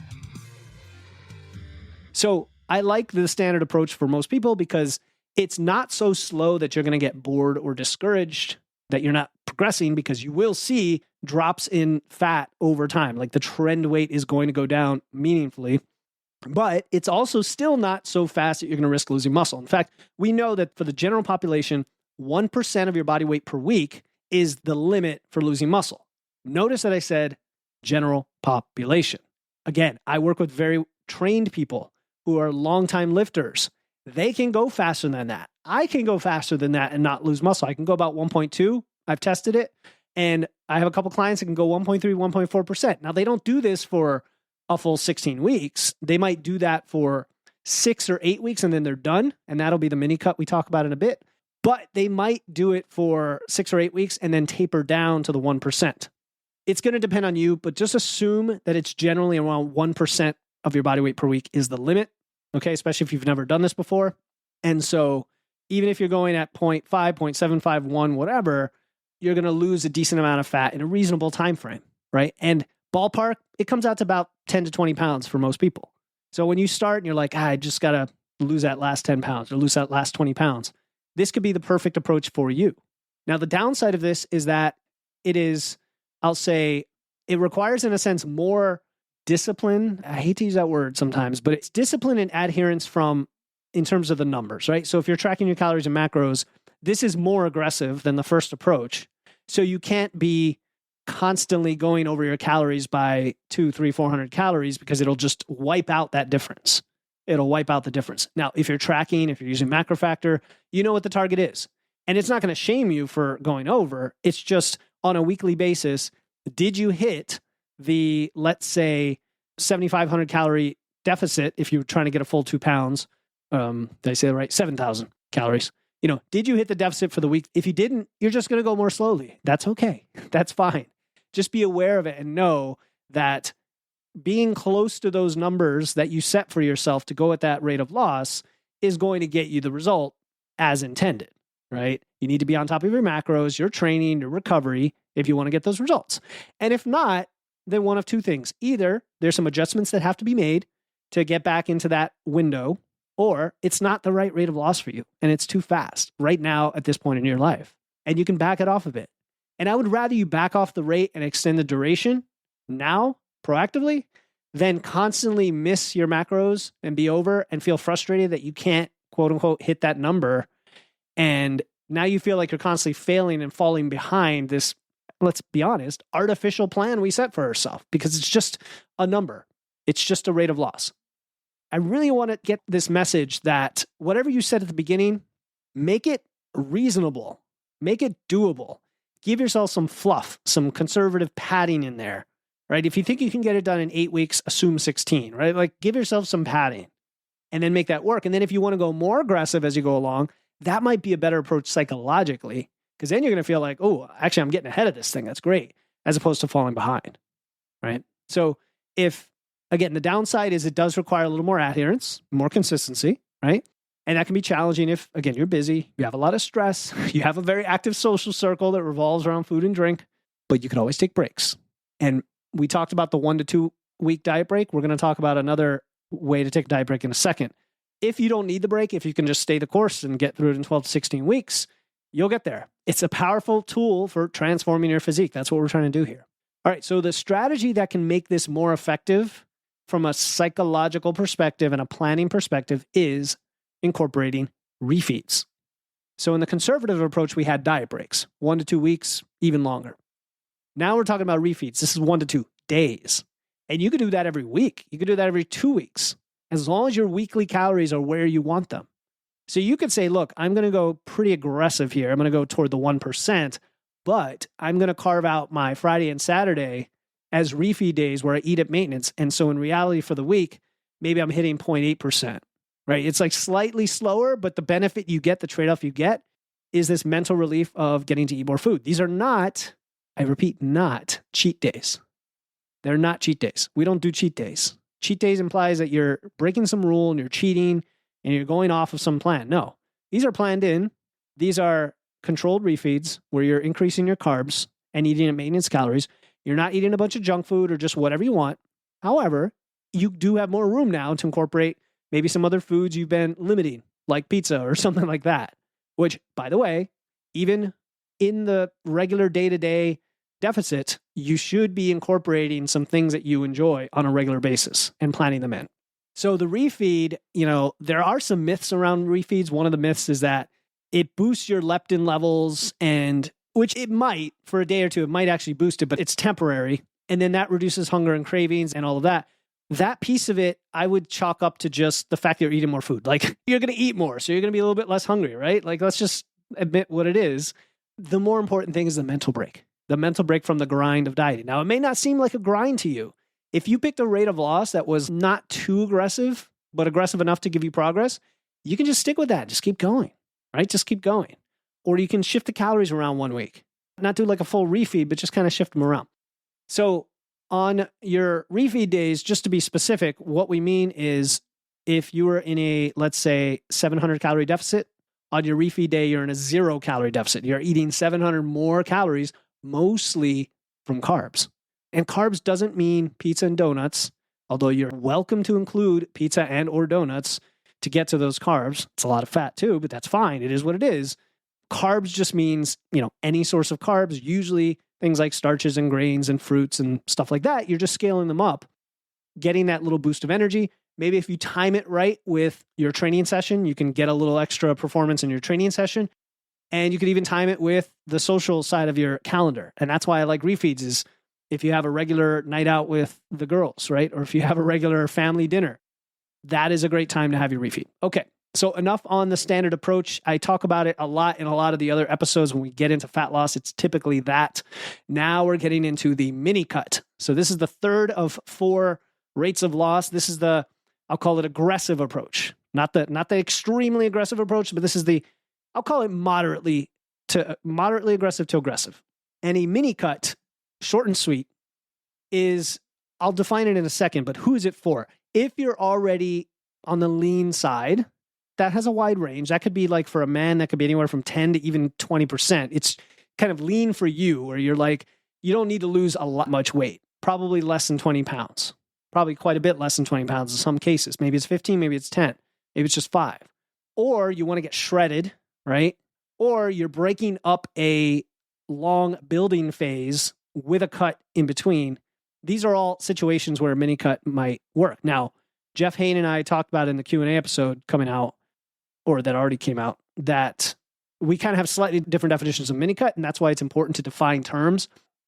So I like the standard approach for most people because it's not so slow that you're going to get bored or discouraged, that you're not progressing, because you will see drops in fat over time. Like the trend weight is going to go down meaningfully, but it's also still not so fast that you're going to risk losing muscle. In fact, we know that for the general population, 1% of your body weight per week is the limit for losing muscle. Notice that I said general population. Again, I work with very trained people who are longtime lifters. They can go faster than that. I can go faster than that and not lose muscle. I can go about 1.2. I've tested it. And I have a couple clients that can go 1.3, 1.4%. Now, they don't do this for a full 16 weeks. They might do that for 6 or 8 weeks and then they're done. And that'll be the mini cut we talk about in a bit. But they might do it for 6 or 8 weeks and then taper down to the 1%. It's going to depend on you, but just assume that it's generally around 1% of your body weight per week is the limit. Okay, especially if you've never done this before. And so even if you're going at 0.5, 0.75, 1, whatever, you're going to lose a decent amount of fat in a reasonable time frame, right? And ballpark, it comes out to about 10 to 20 pounds for most people. So when you start and you're like, I just got to lose that last 10 pounds or lose that last 20 pounds, this could be the perfect approach for you. Now, the downside of this is that it is, I'll say, it requires, in a sense, more discipline. I hate to use that word sometimes, but it's discipline and adherence in terms of the numbers, right? So if you're tracking your calories and macros, this is more aggressive than the first approach. So you can't be constantly going over your calories by 200, 300, 400 calories because it'll just wipe out that difference. It'll wipe out the difference. Now, if you're tracking, if you're using macro factor, you know what the target is. And it's not going to shame you for going over. It's just on a weekly basis, did you hit the, let's say, 7,500 calorie deficit if you're trying to get a full 2 pounds? Did I say that right? 7,000 calories. Did you hit the deficit for the week? If you didn't, you're just going to go more slowly. That's okay. That's fine. Just be aware of it and know that being close to those numbers that you set for yourself to go at that rate of loss is going to get you the result as intended, right? You need to be on top of your macros, your training, your recovery, if you want to get those results. And if not, then one of two things. Either there's some adjustments that have to be made to get back into that window, or it's not the right rate of loss for you and it's too fast right now at this point in your life. And you can back it off a bit. And I would rather you back off the rate and extend the duration now, proactively, than constantly miss your macros and be over and feel frustrated that you can't, quote unquote, hit that number. And now you feel like you're constantly failing and falling behind this, let's be honest, artificial plan we set for ourselves, because it's just a number. It's just a rate of loss. I really want to get this message that whatever you said at the beginning, make it reasonable, make it doable. Give yourself some fluff, some conservative padding in there, right? If you think you can get it done in 8 weeks, assume 16, right? Like give yourself some padding and then make that work. And then if you want to go more aggressive as you go along, that might be a better approach psychologically, because then you're going to feel like, oh, actually, I'm getting ahead of this thing. That's great, as opposed to falling behind, right? So again, the downside is it does require a little more adherence, more consistency, right? And that can be challenging if, again, you're busy, you have a lot of stress, you have a very active social circle that revolves around food and drink, but you can always take breaks. And we talked about the 1 to 2 week diet break. We're going to talk about another way to take a diet break in a second. If you don't need the break, if you can just stay the course and get through it in 12 to 16 weeks, you'll get there. It's a powerful tool for transforming your physique. That's what we're trying to do here. All right, so the strategy that can make this more effective from a psychological perspective and a planning perspective is incorporating refeeds. So in the conservative approach, we had diet breaks, 1 to 2 weeks, even longer. Now we're talking about refeeds. This is 1 to 2 days. And you could do that every week. You could do that every 2 weeks, as long as your weekly calories are where you want them. So you could say, look, I'm going to go pretty aggressive here. I'm going to go toward the 1%, but I'm going to carve out my Friday and Saturday as refeed days where I eat at maintenance. And so in reality for the week, maybe I'm hitting 0.8%, right? It's like slightly slower, but the benefit you get, the trade-off you get is this mental relief of getting to eat more food. These are not, I repeat, not cheat days. They're not cheat days. We don't do cheat days. Cheat days implies that you're breaking some rule and you're cheating and you're going off of some plan. No, these are planned in. These are controlled refeeds where you're increasing your carbs and eating at maintenance calories. You're not eating a bunch of junk food or just whatever you want. However, you do have more room now to incorporate maybe some other foods you've been limiting, like pizza or something like that, which, by the way, even in the regular day-to-day deficit, you should be incorporating some things that you enjoy on a regular basis and planning them in. So the refeed, there are some myths around refeeds. One of the myths is that it boosts your leptin levels, and which it might for a day or two, it might actually boost it, but it's temporary. And then that reduces hunger and cravings and all of that. That piece of it, I would chalk up to just the fact that you're eating more food. Like, you're going to eat more, so you're going to be a little bit less hungry, right? Like, let's just admit what it is. The more important thing is the mental break from the grind of dieting. Now, it may not seem like a grind to you. If you picked a rate of loss that was not too aggressive, but aggressive enough to give you progress, you can just stick with that. Just keep going, right? Just keep going. Or you can shift the calories around 1 week. Not do like a full refeed, but just kind of shift them around. So on your refeed days, just to be specific, what we mean is if you were in a, let's say, 700 calorie deficit, on your refeed day, you're in a 0 calorie deficit. You're eating 700 more calories, mostly from carbs. And carbs doesn't mean pizza and donuts, although you're welcome to include pizza and or donuts to get to those carbs. It's a lot of fat too, but that's fine. It is what it is. Carbs just means, any source of carbs, usually things like starches and grains and fruits and stuff like that. You're just scaling them up, getting that little boost of energy. Maybe if you time it right with your training session, you can get a little extra performance in your training session. And you could even time it with the social side of your calendar. And that's why I like refeeds is if you have a regular night out with the girls, right? Or if you have a regular family dinner, that is a great time to have your refeed. Okay, so enough on the standard approach. I talk about it a lot in a lot of the other episodes when we get into fat loss. It's typically that. Now we're getting into the mini cut. So this is the third of 4 rates of loss. This is the, I'll call it aggressive approach. Not the extremely aggressive approach, but this is the, I'll call it moderately aggressive to aggressive. And a mini cut, short and sweet, is, I'll define it in a second, but who is it for? If you're already on the lean side, that has a wide range. That could be like for a man, that could be anywhere from 10 to even 20%. It's kind of lean for you, where you're like, you don't need to lose much weight, probably less than 20 pounds, probably quite a bit less than 20 pounds in some cases. Maybe it's 15, maybe it's 10, maybe it's just 5. Or you want to get shredded, right? Or you're breaking up a long building phase with a cut in between. These are all situations where a mini cut might work. Now, Jeff Hain and I talked about in the Q&A episode coming out, or that already came out, that we kind of have slightly different definitions of mini cut, and that's why it's important to define terms.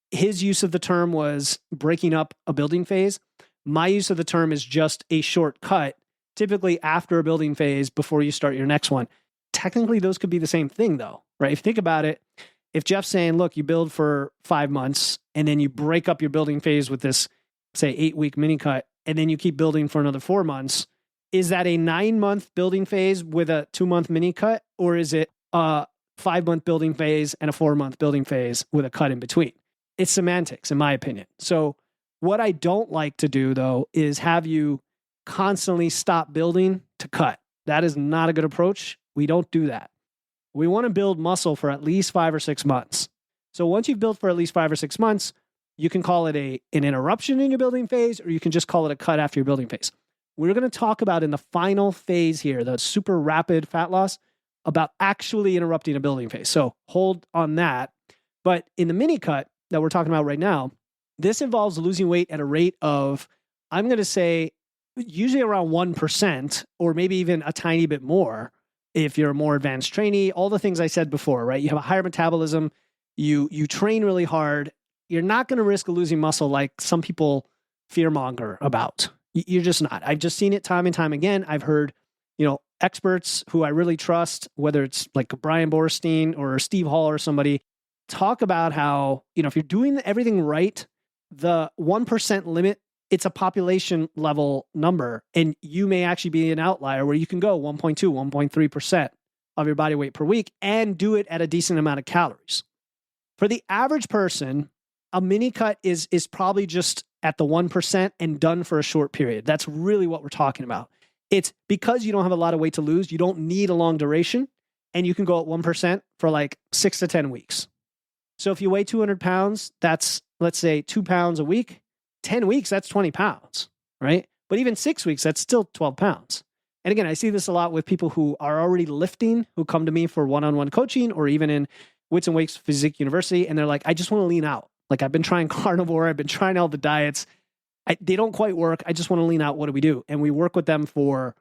His use of the term was breaking up a building phase. My use of the term is just a short cut, typically after a building phase before you start your next one. Technically, those could be the same thing though, right? If you think about it, if Jeff's saying, look, you build for 5 months and then you break up your building phase with this, say, 8-week mini cut, and then you keep building for another 4 months, is that a 9-month building phase with a 2-month mini cut? Or is it a 5-month building phase and a 4-month building phase with a cut in between? It's semantics, in my opinion. So what I don't like to do though, is have you constantly stop building to cut. That is not a good approach. We don't do that. We want to build muscle for at least 5 or 6 months. So once you've built for at least 5 or 6 months, you can call it an interruption in your building phase, or you can just call it a cut after your building phase. We're going to talk about in the final phase here, the super rapid fat loss, about actually interrupting a building phase. So hold on that. But in the mini cut that we're talking about right now, This involves losing weight at a rate of, I'm going to say, usually around 1%, or maybe even a tiny bit more if you're a more advanced trainee. All the things I said before, right? You have a higher metabolism, you train really hard. You're not going to risk losing muscle like some people fearmonger about. You're just not. I've just seen it time and time again. I've heard, experts who I really trust, whether it's like Brian Borstein or Steve Hall or somebody, talk about how, if you're doing everything right, the 1% limit, it's a population level number, and you may actually be an outlier where you can go 1.2, 1.3% of your body weight per week and do it at a decent amount of calories. For the average person, a mini cut is probably just at the 1% and done for a short period. That's really what we're talking about. It's because you don't have a lot of weight to lose, you don't need a long duration, and you can go at 1% for like 6 to 10 weeks. So if you weigh 200 pounds, that's, let's say, 2 pounds a week. 10 weeks, that's 20 pounds, right? But even 6 weeks, that's still 12 pounds. And again, I see this a lot with people who are already lifting, who come to me for one-on-one coaching, or even in Wits and Wakes Physique University, and they're like, I just want to lean out. Like, I've been trying carnivore, I've been trying all the diets. They don't quite work. I just want to lean out. What do we do? And we work with them for,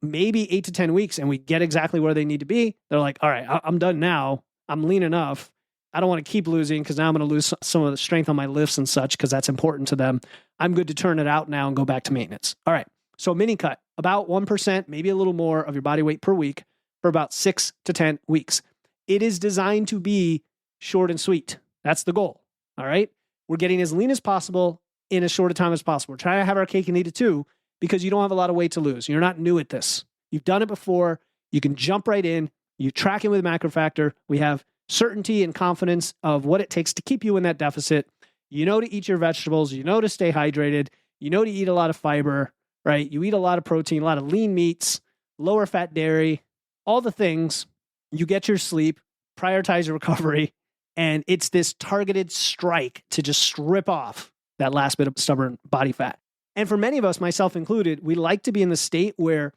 maybe 8 to 10 weeks, and we get exactly where they need to be. They're like, all right, I'm done now. I'm lean enough. I don't want to keep losing because now I'm going to lose some of the strength on my lifts and such because that's important to them. I'm good to turn it out now and go back to maintenance. All right. So mini cut, about 1%, maybe a little more of your body weight per week for about 6 to 10 weeks. It is designed to be short and sweet. That's the goal. All right. We're getting as lean as possible in as short a time as possible. We're trying to have our cake and eat it too, because you don't have a lot of weight to lose. You're not new at this. You've done it before. You can jump right in. You track it with Macro Factor. We have certainty and confidence of what it takes to keep you in that deficit. You know to eat your vegetables. You know to stay hydrated. You know to eat a lot of fiber, right? You eat a lot of protein, a lot of lean meats, lower fat dairy, all the things. You get your sleep, prioritize your recovery, and it's this targeted strike to just strip off that last bit of stubborn body fat. And for many of us, myself included, we like to be in the state where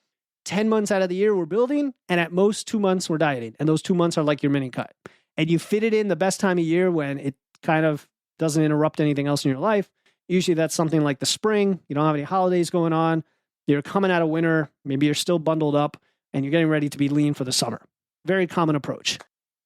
10 months out of the year we're building, and at most 2 months we're dieting. And those 2 months are like your mini cut. And you fit it in the best time of year when it kind of doesn't interrupt anything else in your life. Usually that's something like the spring. You don't have any holidays going on. You're coming out of winter. Maybe you're still bundled up and you're getting ready to be lean for the summer. Very common approach.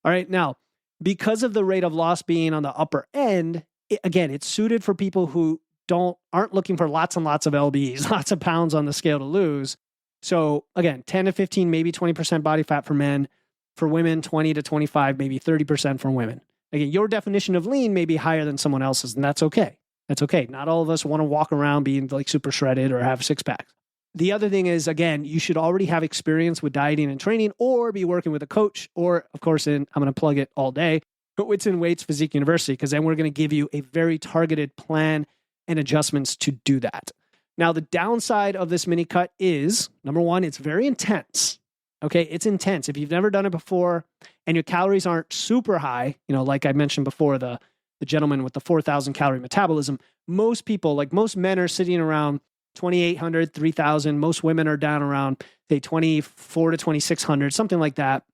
All right. Now, because of the rate of loss being on the upper end, again, it's suited for people who aren't looking for lots and lots of lbs, lots of pounds on the scale to lose. So again, 10 to 15, maybe 20% body fat for men. For women, 20 to 25, maybe 30% for women. Again, your definition of lean may be higher than someone else's, and that's okay. That's okay. Not all of us want to walk around being like super shredded or have six packs. The other thing is, again, you should already have experience with dieting and training, or be working with a coach, or of course, I'm going to plug it all day, but Wits and Weights Physique University, because then we're going to give you a very targeted plan and adjustments to do that. Now, the downside of this mini cut is, number one, it's very intense. Okay, it's intense. If you've never done it before and your calories aren't super high, like I mentioned before, the gentleman with the 4,000 calorie metabolism, most people, like most men, are sitting around 2,800, 3,000. Most women are down around, say, 2,400 to 2,600, something like that.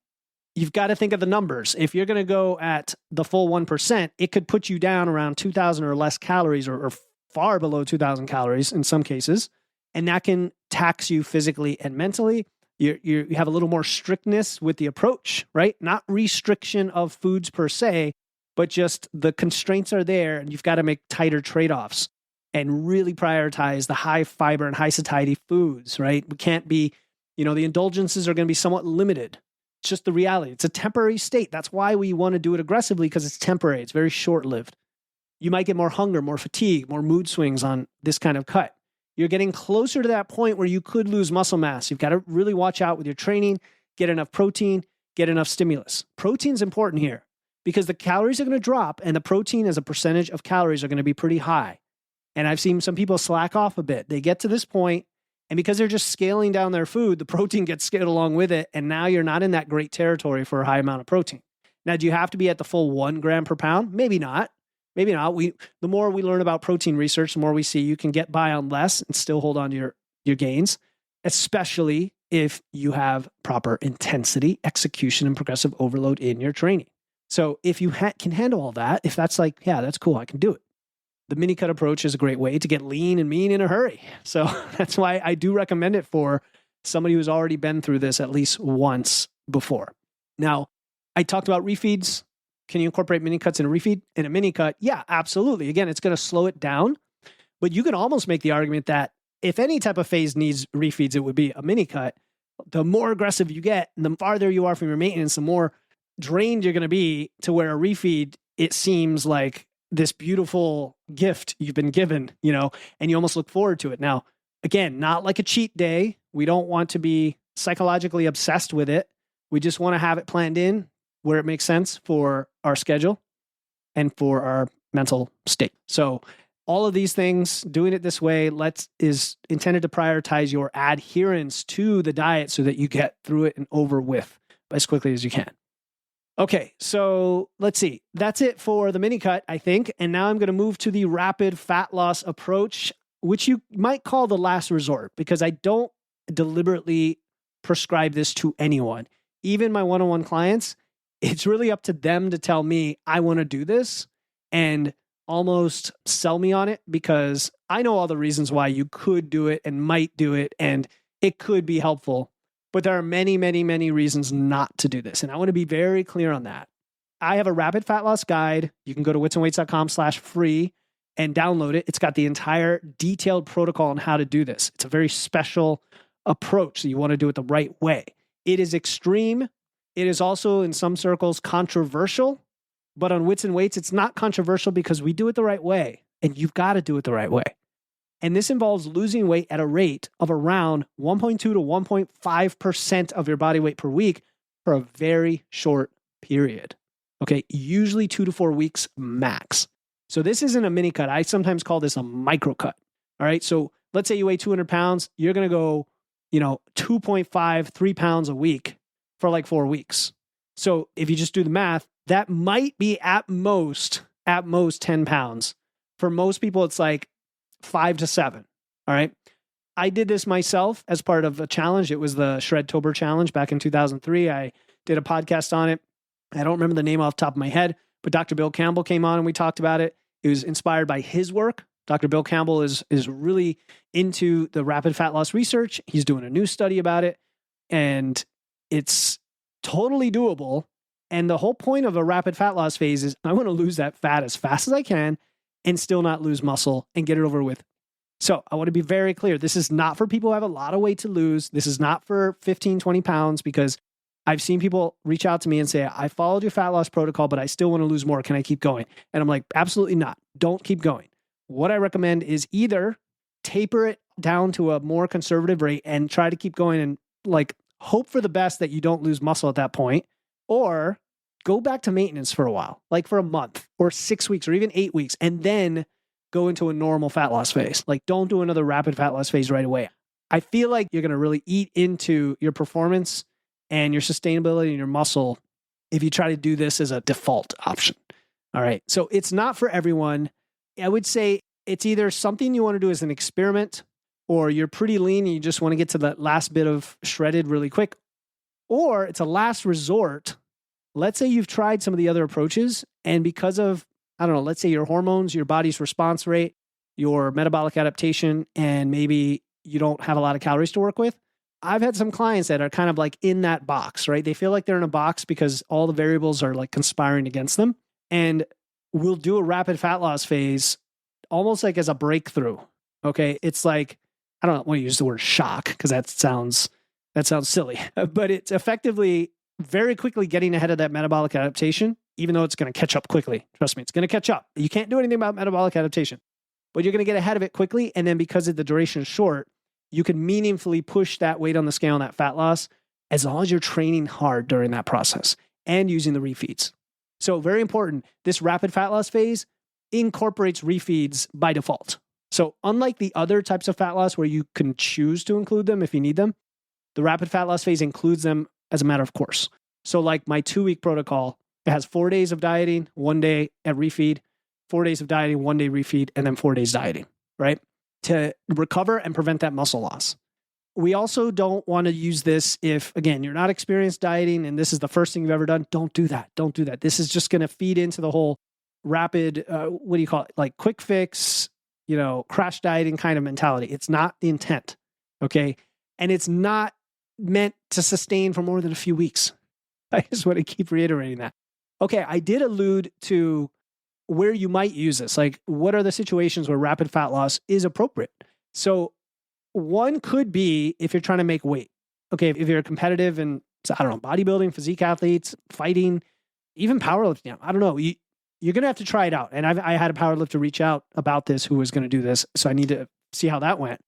You've got to think of the numbers. If you're going to go at the full 1%, it could put you down around 2,000 or less calories, or far below 2,000 calories in some cases. And that can tax you physically and mentally. You have a little more strictness with the approach, right? Not restriction of foods per se, but just the constraints are there, and you've got to make tighter trade-offs and really prioritize the high fiber and high satiety foods, right? We can't be, the indulgences are going to be somewhat limited. It's just the reality. It's a temporary state. That's why we want to do it aggressively, because it's temporary. It's very short-lived. You might get more hunger, more fatigue, more mood swings on this kind of cut. You're getting closer to that point where you could lose muscle mass. You've got to really watch out with your training, get enough protein, get enough stimulus. Protein's important here because the calories are going to drop, and the protein as a percentage of calories are going to be pretty high. And I've seen some people slack off a bit. They get to this point, and because they're just scaling down their food, the protein gets scaled along with it, and now you're not in that great territory for a high amount of protein. Now, do you have to be at the full 1 gram per pound? Maybe not. Maybe not. The more we learn about protein research, the more we see you can get by on less and still hold on to your gains, especially if you have proper intensity, execution, and progressive overload in your training. So if you can handle all that, if that's like, yeah, that's cool, I can do it. the mini cut approach is a great way to get lean and mean in a hurry. So that's why I do recommend it for somebody who's already been through this at least once before. Now, I talked about refeeds. Can you incorporate mini cuts in a refeed? In a mini cut? Yeah, absolutely. Again, it's going to slow it down, but you can almost make the argument that if any type of phase needs refeeds, it would be a mini cut. The more aggressive you get, and the farther you are from your maintenance, the more drained you're going to be, to where a refeed, it seems like this beautiful gift you've been given, and you almost look forward to it. Now, again, not like a cheat day. We don't want to be psychologically obsessed with it. We just want to have it planned in where it makes sense for our schedule and for our mental state. So all of these things, doing it this way, is intended to prioritize your adherence to the diet so that you get through it and over with as quickly as you can. Okay, so let's see. That's it for the mini cut, I think. And now I'm going to move to the rapid fat loss approach, which you might call the last resort, because I don't deliberately prescribe this to anyone. Even my one-on-one clients, it's really up to them to tell me, I want to do this, and almost sell me on it, because I know all the reasons why you could do it and might do it, and it could be helpful. But there are many, many, many reasons not to do this. And I want to be very clear on that. I have a rapid fat loss guide. You can go to witsandweights.com/free and download it. It's got the entire detailed protocol on how to do this. It's a very special approach. So you want to do it the right way. It is extreme. It is also in some circles controversial, but on Wits and Weights, it's not controversial because we do it the right way, and you've got to do it the right way. And this involves losing weight at a rate of around 1.2 to 1.5% of your body weight per week for a very short period. Okay, usually 2 to 4 weeks max. So this isn't a mini cut. I sometimes call this a micro cut. All right, so let's say you weigh 200 pounds. You're going to go, 2.5, 3 pounds a week for like 4 weeks. So if you just do the math, that might be at most 10 pounds. For most people, it's like 5 to 7. All right. I did this myself as part of a challenge. It was the Shredtober challenge back in 2003. I did a podcast on it. I don't remember the name off the top of my head, but Dr. Bill Campbell came on and we talked about it. It was inspired by his work. Dr. Bill Campbell is really into the rapid fat loss research. He's doing a new study about it, and it's totally doable. And the whole point of a rapid fat loss phase is I want to lose that fat as fast as I can and still not lose muscle and get it over with. So I want to be very clear. This is not for people who have a lot of weight to lose. This is not for 15, 20 pounds, because I've seen people reach out to me and say, I followed your fat loss protocol, but I still want to lose more. Can I keep going? And I'm like, absolutely not. Don't keep going. What I recommend is either taper it down to a more conservative rate and try to keep going and hope for the best that you don't lose muscle at that point, or go back to maintenance for a while, like for a month or 6 weeks or even 8 weeks, and then go into a normal fat loss phase. Like, don't do another rapid fat loss phase right away. I feel like you're going to really eat into your performance and your sustainability and your muscle if you try to do this as a default option. All right. So it's not for everyone. I would say it's either something you want to do as an experiment, or you're pretty lean and you just want to get to that last bit of shredded really quick, or it's a last resort. Let's say you've tried some of the other approaches, and because of, let's say your hormones, your body's response rate, your metabolic adaptation, and maybe you don't have a lot of calories to work with. I've had some clients that are kind of like in that box, right? They feel like they're in a box because all the variables are like conspiring against them. And we'll do a rapid fat loss phase almost like as a breakthrough. Okay. It's like, I don't want to use the word shock because that sounds silly, but it's effectively very quickly getting ahead of that metabolic adaptation, even though it's going to catch up quickly. Trust me, it's going to catch up. You can't do anything about metabolic adaptation, but you're going to get ahead of it quickly. And then because the duration is short, you can meaningfully push that weight on the scale and that fat loss as long as you're training hard during that process and using the refeeds. So very important, this rapid fat loss phase incorporates refeeds by default. So unlike the other types of fat loss where you can choose to include them if you need them, the rapid fat loss phase includes them as a matter of course. So like my 2-week protocol, it has 4 days of dieting, 1 day at refeed, 4 days of dieting, 1 day refeed, and then 4 days dieting, right? To recover and prevent that muscle loss. We also don't want to use this if, again, you're not experienced dieting and this is the first thing you've ever done. Don't do that. Don't do that. This is just going to feed into the whole rapid, what do you call it? Like quick fix, crash dieting kind of mentality. It's not the intent. Okay. And it's not meant to sustain for more than a few weeks. I just want to keep reiterating that. Okay. I did allude to where you might use this. Like, what are the situations where rapid fat loss is appropriate? So one could be if you're trying to make weight. Okay. If you're competitive and, I don't know, bodybuilding, physique athletes, fighting, even powerlifting. I don't know. You're going to have to try it out. And I had a powerlifter reach out about this who was going to do this. So I need to see how that went.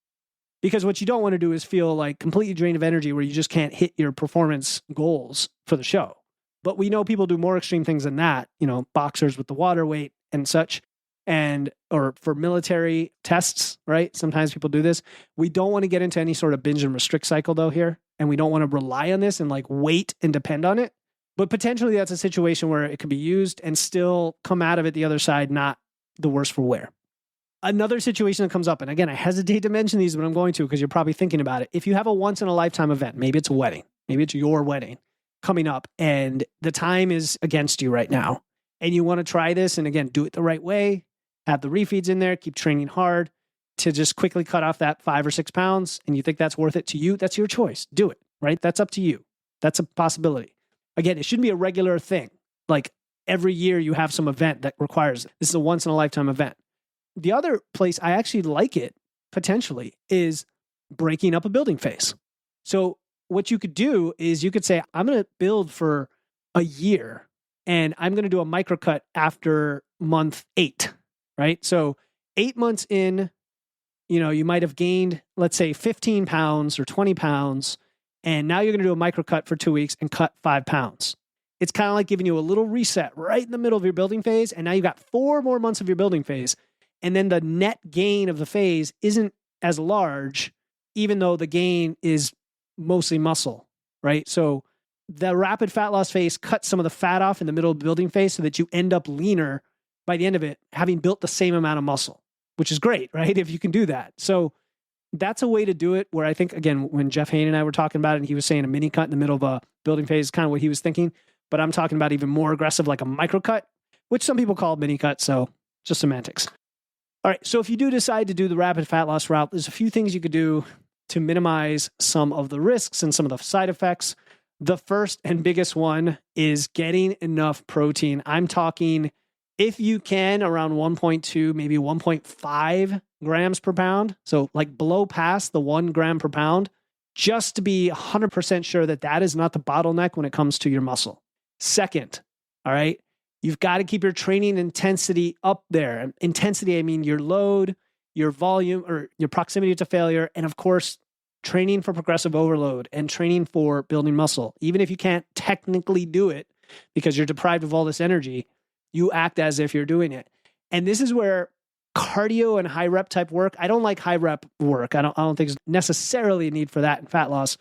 Because what you don't want to do is feel like completely drained of energy where you just can't hit your performance goals for the show. But we know people do more extreme things than that, boxers with the water weight and such, or for military tests, right? Sometimes people do this. We don't want to get into any sort of binge and restrict cycle though here. And we don't want to rely on this and like wait and depend on it. But potentially that's a situation where it could be used and still come out of it the other side, not the worse for wear. Another situation that comes up, and again, I hesitate to mention these, but I'm going to because you're probably thinking about it. If you have a once in a lifetime event, maybe it's a wedding, maybe it's your wedding coming up and the time is against you right now and you want to try this and again, do it the right way, have the refeeds in there, keep training hard to just quickly cut off that 5 or 6 pounds and you think that's worth it to you, that's your choice. Do it, right? That's up to you. That's a possibility. Again, it shouldn't be a regular thing. Like every year you have some event that requires it. This is a once in a lifetime event. The other place I actually like it potentially is breaking up a building phase. So what you could do is you could say, I'm going to build for a year and I'm going to do a microcut after month 8, right? So 8 months in, you might have gained, let's say 15 pounds or 20 pounds. And now you're going to do a microcut for 2 weeks and cut 5 pounds. It's kind of like giving you a little reset right in the middle of your building phase. And now you've got 4 more months of your building phase. And then the net gain of the phase isn't as large, even though the gain is mostly muscle, right? So the rapid fat loss phase cuts some of the fat off in the middle of the building phase so that you end up leaner by the end of it, having built the same amount of muscle, which is great, right? If you can do that. So that's a way to do it where I think, again, when Jeff Hayne and I were talking about it, and he was saying a mini cut in the middle of a building phase is kind of what he was thinking. But I'm talking about even more aggressive, like a micro cut, which some people call mini cut. So just semantics. All right. So if you do decide to do the rapid fat loss route, there's a few things you could do to minimize some of the risks and some of the side effects. The first and biggest one is getting enough protein. I'm talking, if you can, around 1.2, maybe 1.5 grams per pound. So like below past the 1 gram per pound, just to be 100% sure that that is not the bottleneck when it comes to your muscle. Second, all right, you've got to keep your training intensity up there. Intensity, I mean your load, your volume, or your proximity to failure, and of course, training for progressive overload and training for building muscle. Even if you can't technically do it because you're deprived of all this energy, you act as if you're doing it. And this is where cardio and high rep type work, I don't like high rep work. I don't think there's necessarily a need for that in fat loss.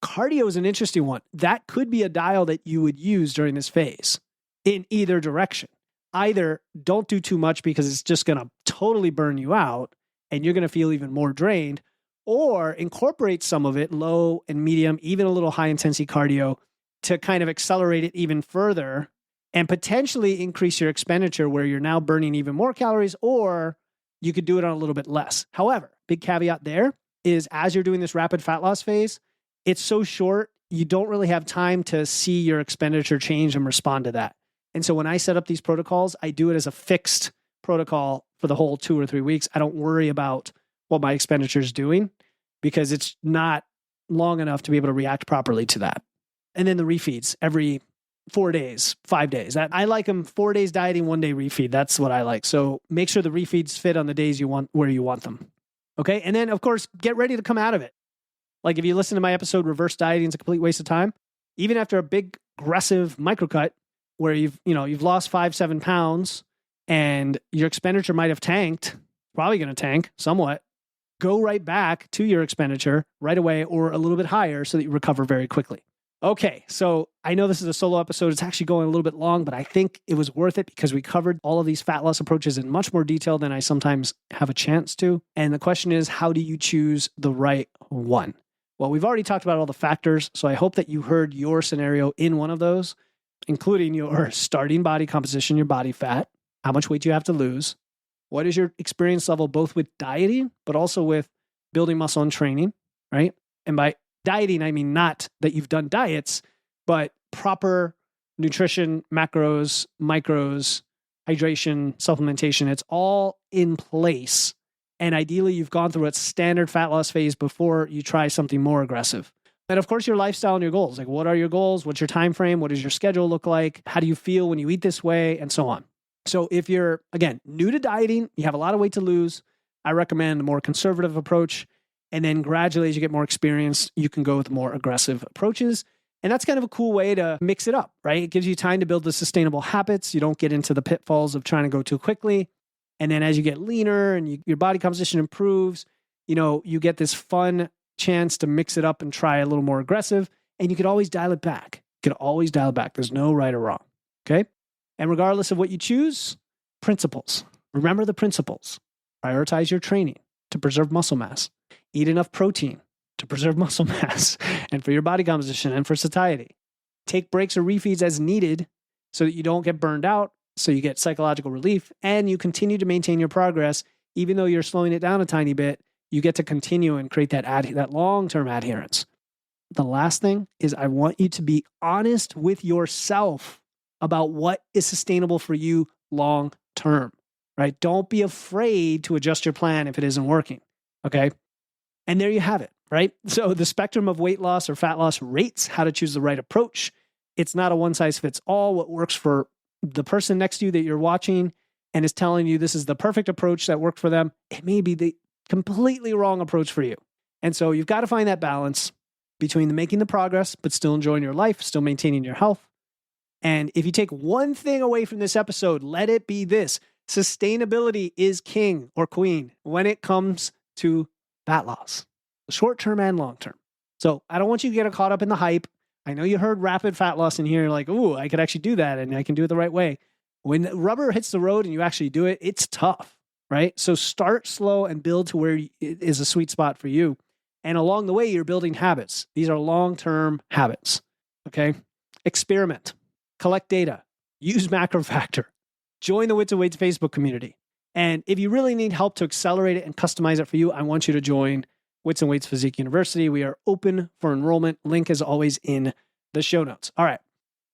Cardio is an interesting one. That could be a dial that you would use during this phase in either direction. Either don't do too much because it's just going to totally burn you out and you're going to feel even more drained, or incorporate some of it, low and medium, even a little high intensity cardio to kind of accelerate it even further and potentially increase your expenditure where you're now burning even more calories, or you could do it on a little bit less. However, big caveat there is as you're doing this rapid fat loss phase, it's so short, you don't really have time to see your expenditure change and respond to that. And so when I set up these protocols, I do it as a fixed protocol for the whole 2 or 3 weeks. I don't worry about what my expenditure is doing because it's not long enough to be able to react properly to that. And then the refeeds every 4 days, 5 days. I like them 4 days dieting, 1 day refeed. That's what I like. So make sure the refeeds fit on the days you want, where you want them. Okay. And then of course, get ready to come out of it. Like if you listen to my episode, Reverse Dieting is a Complete Waste of Time. Even after a big aggressive microcut where you've lost 5-7 pounds and your expenditure might have tanked, probably going to tank somewhat, go right back to your expenditure right away or a little bit higher so that you recover very quickly. Okay, so I know this is a solo episode. It's actually going a little bit long, but I think it was worth it because we covered all of these fat loss approaches in much more detail than I sometimes have a chance to. And the question is, how do you choose the right one? Well, we've already talked about all the factors, so I hope that you heard your scenario in one of those, including your starting body composition, your body fat, how much weight do you have to lose? What is your experience level, both with dieting, but also with building muscle and training, right? And by dieting, I mean not that you've done diets, but proper nutrition, macros, micros, hydration, supplementation. It's all in place. And ideally, you've gone through a standard fat loss phase before you try something more aggressive. And of course, your lifestyle and your goals. Like, what are your goals? What's your time frame? What does your schedule look like? How do you feel when you eat this way? And so on. So if you're, again, new to dieting, you have a lot of weight to lose, I recommend a more conservative approach. And then gradually, as you get more experience, you can go with more aggressive approaches. And that's kind of a cool way to mix it up, right? It gives you time to build the sustainable habits. You don't get into the pitfalls of trying to go too quickly. And then as you get leaner and your body composition improves, you get this fun chance to mix it up and try a little more aggressive. And you could always dial it back. There's no right or wrong, okay? And regardless of what you choose, principles. Remember the principles. Prioritize your training to preserve muscle mass. Eat enough protein to preserve muscle mass and for your body composition and for satiety. Take breaks or refeeds as needed so that you don't get burned out, so you get psychological relief, and you continue to maintain your progress. Even though you're slowing it down a tiny bit, you get to continue and create that long-term adherence. The last thing is I want you to be honest with yourself about what is sustainable for you long-term, right? Don't be afraid to adjust your plan if it isn't working, okay? And there you have it, right? So the spectrum of weight loss or fat loss rates how to choose the right approach. It's not a one-size-fits-all. What works for the person next to you that you're watching and is telling you this is the perfect approach that worked for them, it may be the completely wrong approach for you. And so you've got to find that balance between making the progress, but still enjoying your life, still maintaining your health. And if you take one thing away from this episode, let it be this: sustainability is king or queen when it comes to fat loss, short-term and long-term. So I don't want you to get caught up in the hype. I know you heard rapid fat loss in here, like, ooh, I could actually do that and I can do it the right way. When the rubber hits the road and you actually do it, it's tough, right? So start slow and build to where it is a sweet spot for you. And along the way, you're building habits. These are long-term habits, okay? Experiment, collect data, use Macro Factor, join the Wits and Weights Facebook community. And if you really need help to accelerate it and customize it for you, I want you to join Wits and Weights Physique University. We are open for enrollment. Link is always in the show notes. All right.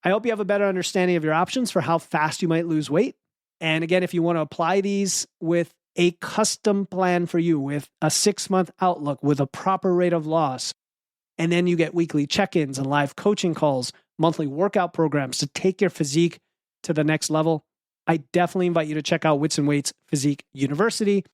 I hope you have a better understanding of your options for how fast you might lose weight. And again, if you want to apply these with a custom plan for you, with a 6-month outlook, with a proper rate of loss, and then you get weekly check-ins and live coaching calls, monthly workout programs to take your physique to the next level, I definitely invite you to check out Wits and Weights Physique University,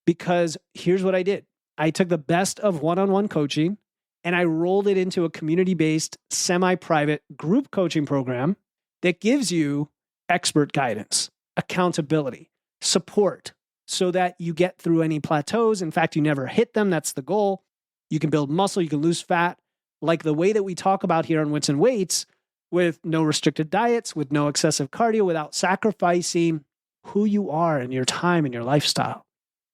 because here's what I did. I took the best of one-on-one coaching and I rolled it into a community-based, semi-private group coaching program that gives you expert guidance, accountability, support, so that you get through any plateaus. In fact, you never hit them. That's the goal. You can build muscle, you can lose fat, like the way that we talk about here on Wits and Weights, with no restricted diets, with no excessive cardio, without sacrificing who you are and your time and your lifestyle.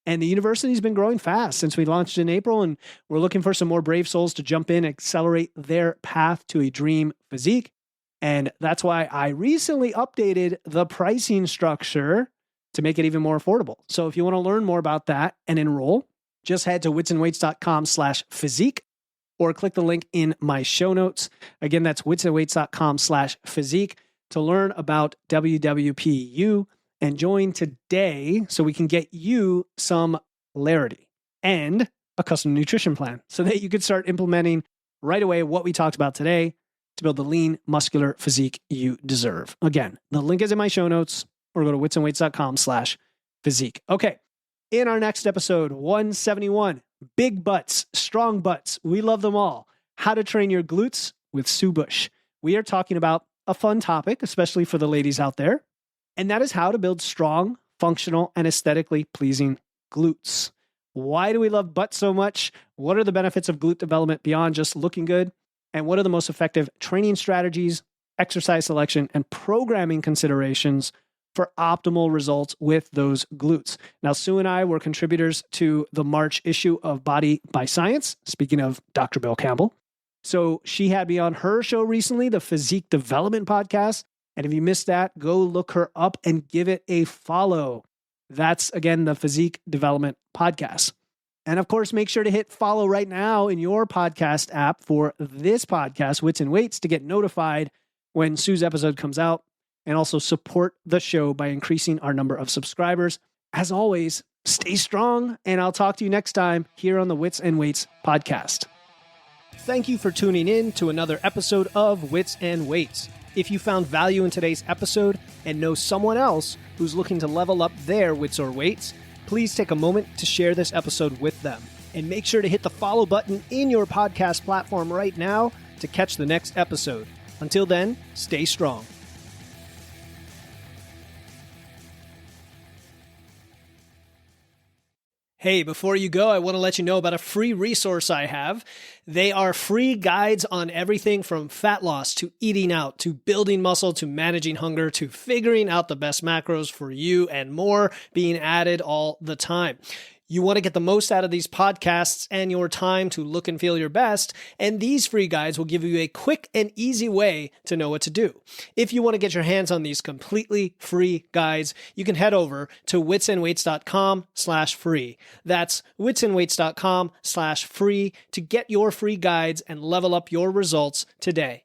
And the university's been growing fast since we launched in April, and we're looking for some more brave souls to jump in and accelerate their path to a dream physique. And that's why I recently updated the pricing structure to make it even more affordable. So if you want to learn more about that and enroll, just head to witsandweights.com/physique or click the link in my show notes. Again, that's witsandweights.com/physique to learn about WWPU and join today so we can get you some clarity and a custom nutrition plan so that you can start implementing right away what we talked about today to build the lean, muscular physique you deserve. Again, the link is in my show notes, or go to witsandweights.com/physique. Okay. In our next episode, 171, big butts, strong butts. We love them all. How to train your glutes with Sue Bush. We are talking about a fun topic, especially for the ladies out there. And that is how to build strong, functional, and aesthetically pleasing glutes. Why do we love butts so much? What are the benefits of glute development beyond just looking good? And what are the most effective training strategies, exercise selection, and programming considerations for optimal results with those glutes? Now, Sue and I were contributors to the March issue of Body by Science, speaking of Dr. Bill Campbell. So she had me on her show recently, the Physique Development Podcast, And if you missed that, go look her up and give it a follow. That's, again, the Physique Development Podcast. And of course, make sure to hit follow right now in your podcast app for this podcast, Wits and Weights, to get notified when Sue's episode comes out, and also support the show by increasing our number of subscribers. As always, stay strong, and I'll talk to you next time here on the Wits and Weights podcast. Thank you for tuning in to another episode of Wits and Weights. If you found value in today's episode and know someone else who's looking to level up their wits or weights, please take a moment to share this episode with them. And make sure to hit the follow button in your podcast platform right now to catch the next episode. Until then, stay strong. Hey, before you go, I want to let you know about a free resource I have. They are free guides on everything from fat loss to eating out to building muscle to managing hunger to figuring out the best macros for you and more, being added all the time. You want to get the most out of these podcasts and your time to look and feel your best, and these free guides will give you a quick and easy way to know what to do. If you want to get your hands on these completely free guides, you can head over to witsandweights.com/free. That's witsandweights.com/free to get your free guides and level up your results today.